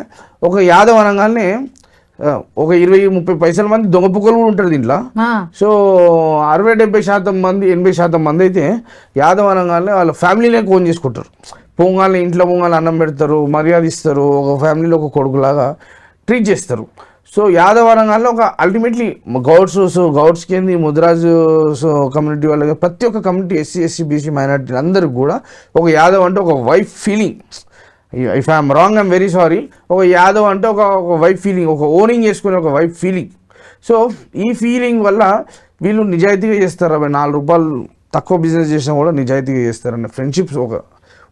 ఒక యాదవ్ అనగానే ఒక 20-30 పైసల మంది దొంగ పుక్కలు కూడా ఉంటారు దీంట్లో. సో 60-70% మంది 80% మంది అయితే యాదవ్ అనగానే వాళ్ళ ఫ్యామిలీనే ఫోన్ చేసుకుంటారు. పొంగాలని ఇంట్లో పొంగాలి అన్నం పెడతారు, మర్యాద ఇస్తారు, ఒక ఫ్యామిలీలో ఒక కొడుకులాగా ట్రీట్ చేస్తారు. సో యాదవ్ అనగానే ఒక అల్టిమేట్లీ గౌడ్స్కి ఏంది ముద్రాజు కమ్యూనిటీ వాళ్ళకి ప్రతి ఒక్క కమ్యూనిటీ SC, BC మైనారిటీ అందరికి కూడా ఒక యాదవ్ అంటే ఒక wife feeling. If I'm wrong I'm very sorry. ఒక యాదవ్ అంటే ఒక వైఫ్ ఫీలింగ్, ఒక ఓనింగ్ చేసుకునే ఒక వైఫ్ ఫీలింగ్. సో ఈ ఫీలింగ్ వల్ల వీళ్ళు నిజాయితీగా చేస్తారు. 4 రూపాయలు తక్కువ బిజినెస్ చేసినా కూడా నిజాయితీగా చేస్తారన్న ఫ్రెండ్షిప్స్ ఒక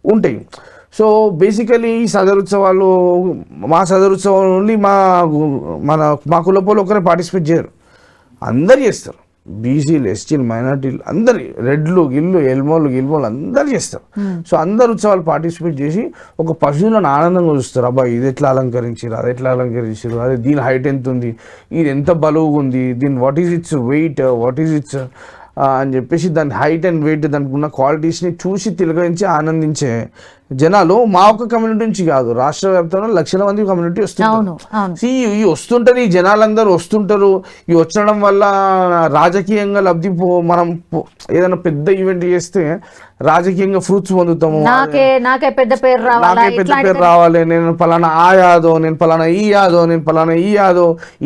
ఉంటాయి. సో బేసికలీ ఈ సదరుత్సవాలు, మా సదరుత్సవం నుండి మా కులపోలు ఒకరే పార్టిసిపేట్ చేయరు, అందరు చేస్తారు. బీసీలు, ఎస్టీలు, మైనార్టీలు అందరు, రెడ్లు గిల్లు ఎల్మోలు అందరు చేస్తారు. సో అందరు ఉత్సవాలు పార్టిసిపేట్ చేసి ఒక పశువులను ఆనందంగా చూస్తారు. అబ్బాయి ఇది ఎట్లా అలంకరించారు, అది ఎట్లా అలంకరించారు, అదే దీని హైట్ ఎంత ఉంది, ఇది ఎంత బరువుగా ఉంది, దీని what is its weight, what is its అని చెప్పేసి దాని హైట్ అండ్ వెయిట్ దానికి ఉన్న క్వాలిటీస్ని చూసి తిలకరించి ఆనందించే జనాలు మా ఒక్క కమ్యూనిటీ నుంచి కాదు, రాష్ట్ర వ్యాప్తంగా లక్షల మంది కమ్యూనిటీ వస్తుంటారు. ఈ వస్తుంటారు, ఈ జనాలందరూ వస్తుంటారు. ఈ వచ్చడం వల్ల రాజకీయంగా లబ్ధి మనం ఏదైనా పెద్ద ఈవెంట్ చేస్తే రాజకీయంగా ఫ్రూట్స్ పొందుతాము, నాకే పెద్ద పేరు రావాలి, నేను పలానా ఆ యాదవ్, నేను పలానా ఈ యాదవ్, నేను పలానా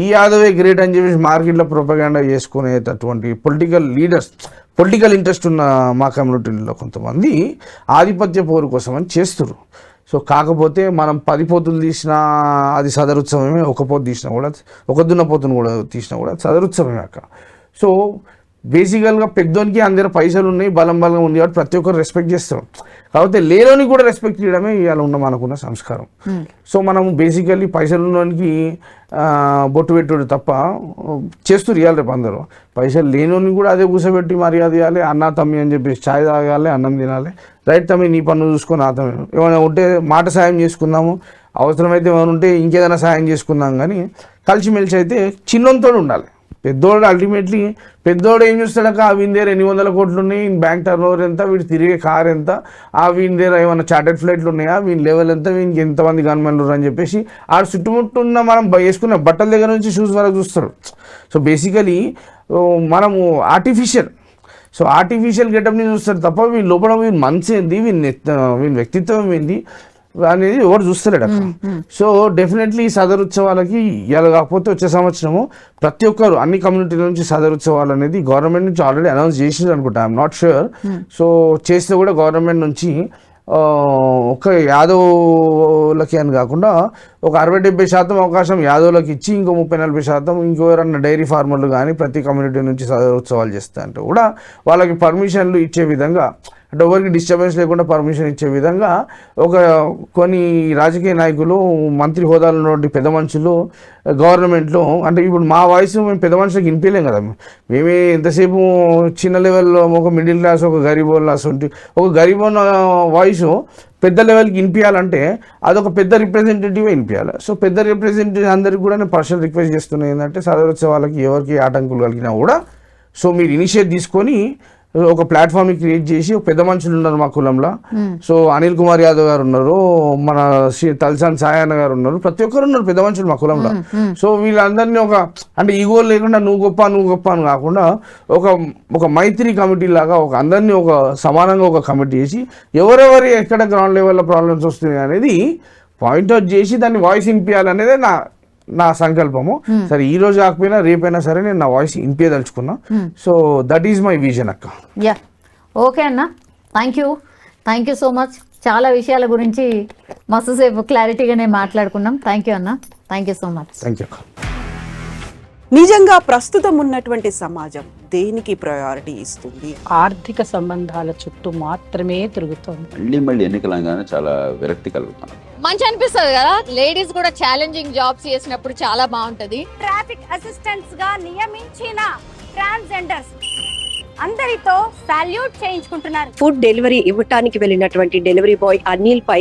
ఈ యాదవే గ్రేట్ అని చెప్పేసి మార్కెట్లో ప్రొపగాండా చేసుకునేటటువంటి పొలిటికల్ ఇంట్రెస్ట్ ఉన్న మా కమ్యూనిటీలో కొంతమంది ఆధిపత్య పోరు కోసం అని చేస్తారు. సో కాకపోతే మనం 10 పోతులు తీసినా అది సదరుత్సవమే, ఒక పోతు తీసినా కూడా, ఒక దున్నపోతును కూడా తీసినా కూడా సదరుత్సవమే అక్క. సో బేసికల్గా పెద్దోనికి అందరూ పైసలు ఉన్నాయి, బలం ఉంది కాబట్టి ప్రతి ఒక్కరు రెస్పెక్ట్ చేస్తాం. కాకపోతే లేనోని కూడా రెస్పెక్ట్ చేయడమే ఇవాళ మనకున్న సంస్కారం. సో మనం బేసికల్లీ పైసలు ఉన్నోనికి బొట్టు పెట్టుడు తప్ప చేస్తారు ఇవ్వాలి. రేపు అందరూ పైసలు లేనోని కూడా అదే కూర్చోబెట్టి మర్యాద ఇవ్వాలి, అన్న తమ్మి అని చెప్పేసి ఛాయ్ తాగాలి, అన్నం తినాలి, రైట్ తమ్మి నీ పన్ను చూసుకొని ఆ తమ్మి ఏమైనా ఉంటే మాట సాయం చేసుకుందాము, అవసరమైతే ఏమైనా ఉంటే ఇంకేదైనా సాయం చేసుకుందాం. కానీ కలిసిమెలిసి అయితే చిన్నోనితో ఉండాలి. పెద్దోడు అల్టిమేట్లీ పెద్దోడు ఏం చూస్తాడక, వీని దగ్గర 800 కోట్లు ఉన్నాయి, బ్యాంక్ టర్న్ ఓవర్ ఎంత, వీడు తిరిగే కార్ ఎంత, వీని దగ్గర ఏమైనా చార్టెడ్ ఫ్లైట్లు ఉన్నాయా, వీని లెవెల్ ఎంత, వీనికి ఎంతమంది గన్మెన్లు అని చెప్పేసి ఆడ చుట్టుముట్టున్న మనం వేసుకున్న బట్టల దగ్గర నుంచి షూస్ వరకు చూస్తాడు. సో బేసికలీ మనము ఆర్టిఫిషియల్ గెటప్ని చూస్తారు తప్ప వీని లోపల వీని మనసు ఏంది, వీని వ్యక్తిత్వం ఏంది అనేది ఎవరు చూస్తలేడు అక్కడ. సో డెఫినెట్లీ సదరుత్సవాలకి ఇలా కాకపోతే వచ్చే సంవత్సరము ప్రతి ఒక్కరు అన్ని కమ్యూనిటీల నుంచి సదరుత్సవాలు అనేది గవర్నమెంట్ నుంచి ఆల్రెడీ అనౌన్స్ చేసింది అనుకుంటా, ఐఎమ్ నాట్ షూర్. సో చేస్తే కూడా గవర్నమెంట్ నుంచి ఒక యాదవులకి అని కాకుండా ఒక 60-70% అవకాశం యాదవులకి ఇచ్చి ఇంకో 30-40% ఇంకో ఎవరన్నా డైరీ ఫార్మర్లు కానీ ప్రతి కమ్యూనిటీ నుంచి సదరుత్సవాలు చేస్తా అంటే కూడా వాళ్ళకి పర్మిషన్లు ఇచ్చే విధంగా, అంటే ఎవరికి డిస్టర్బెన్స్ లేకుండా పర్మిషన్ ఇచ్చే విధంగా కొన్ని రాజకీయ నాయకులు, మంత్రి హోదాలో ఉన్నటువంటి పెద్ద మనుషులు గవర్నమెంట్లో, అంటే ఇప్పుడు మా వాయిస్ మేము పెద్ద మనుషులకు వినిపించలేం కదా, మేమే ఎంతసేపు చిన్న లెవెల్లో ఒక మిడిల్ క్లాస్, ఒక గరీబోన్ ఒక గరీబోన్ వాయిస్ పెద్ద లెవెల్కి వినిపించాలంటే అదొక పెద్ద రిప్రజెంటేటివ్ వినిపించాలి. సో పెద్ద రిప్రజెంటేటివ్ అందరికీ కూడా నేను పర్సనల్ రిక్వెస్ట్ చేస్తున్నాను ఏంటంటే సదరుత్సవాలకి ఎవరికి ఆటంకులు కలిగినా కూడా సో మీరు ఇనిషియేట్ తీసుకొని ఒక ప్లాట్ఫామ్ని క్రియేట్ చేసి, పెద్ద మనుషులు ఉన్నారు మా కులంలో. సో అనిల్ కుమార్ యాదవ్ గారు ఉన్నారు, మన తలసాని సాయన్న గారు ఉన్నారు, ప్రతి ఒక్కరు ఉన్నారు పెద్ద మనుషులు మా కులంలో. సో వీళ్ళందరినీ అంటే ఈగో లేకుండా నువ్వు గొప్ప అని కాకుండా ఒక మైత్రి కమిటీ లాగా అందరినీ ఒక సమానంగా ఒక కమిటీ చేసి ఎవరెవరి ఎక్కడ గ్రౌండ్ లెవెల్లో ప్రాబ్లమ్స్ వస్తున్నాయి అనేది పాయింట్అవుట్ చేసి దాన్ని వాయిస్ వినిపించాలనేదే నా సంకల్పము. సరే ఈ రోజు కాకపోయినా రేపైనా సరే నేను నా వాయిస్ వినిపించదలుచుకున్నా. So that is my vision అక్క. యా ఓకే అన్న, థ్యాంక్ యూ సో మచ్. చాలా విషయాల గురించి మస్తు సేపు క్లారిటీగానే మాట్లాడుకున్నాం. థ్యాంక్ యూ అన్న, thank you so much. Thank you అక్క. నిజంగా ప్రస్తుతం ఉన్నటువంటి సమాజం దేనికి ప్రయారిటీ ఇస్తుంది? ఆర్థిక సంబంధాల చుట్టూ మాత్రమే తిరుగుతోంది. మళ్ళీ ఎన్నికలంగానే చాలా విరక్తి కలుగుతాం. మంచి అనిపిస్తుంది కదా, లేడీస్ కూడా ఛాలెంజింగ్ జాబ్స్ చేసినప్పుడు చాలా బాగుంటది. ట్రాఫిక్ అసిస్టెంట్స్ గా నియమించిన ట్రాన్స్జెండర్స్ అందరితో సాల్యూట్ చేయించుకుంటున్నారు. ఫుడ్ డెలివరీ ఇవ్వటానికి వెళ్ళినటువంటి డెలివరీ బాయ్ అనిల్ పై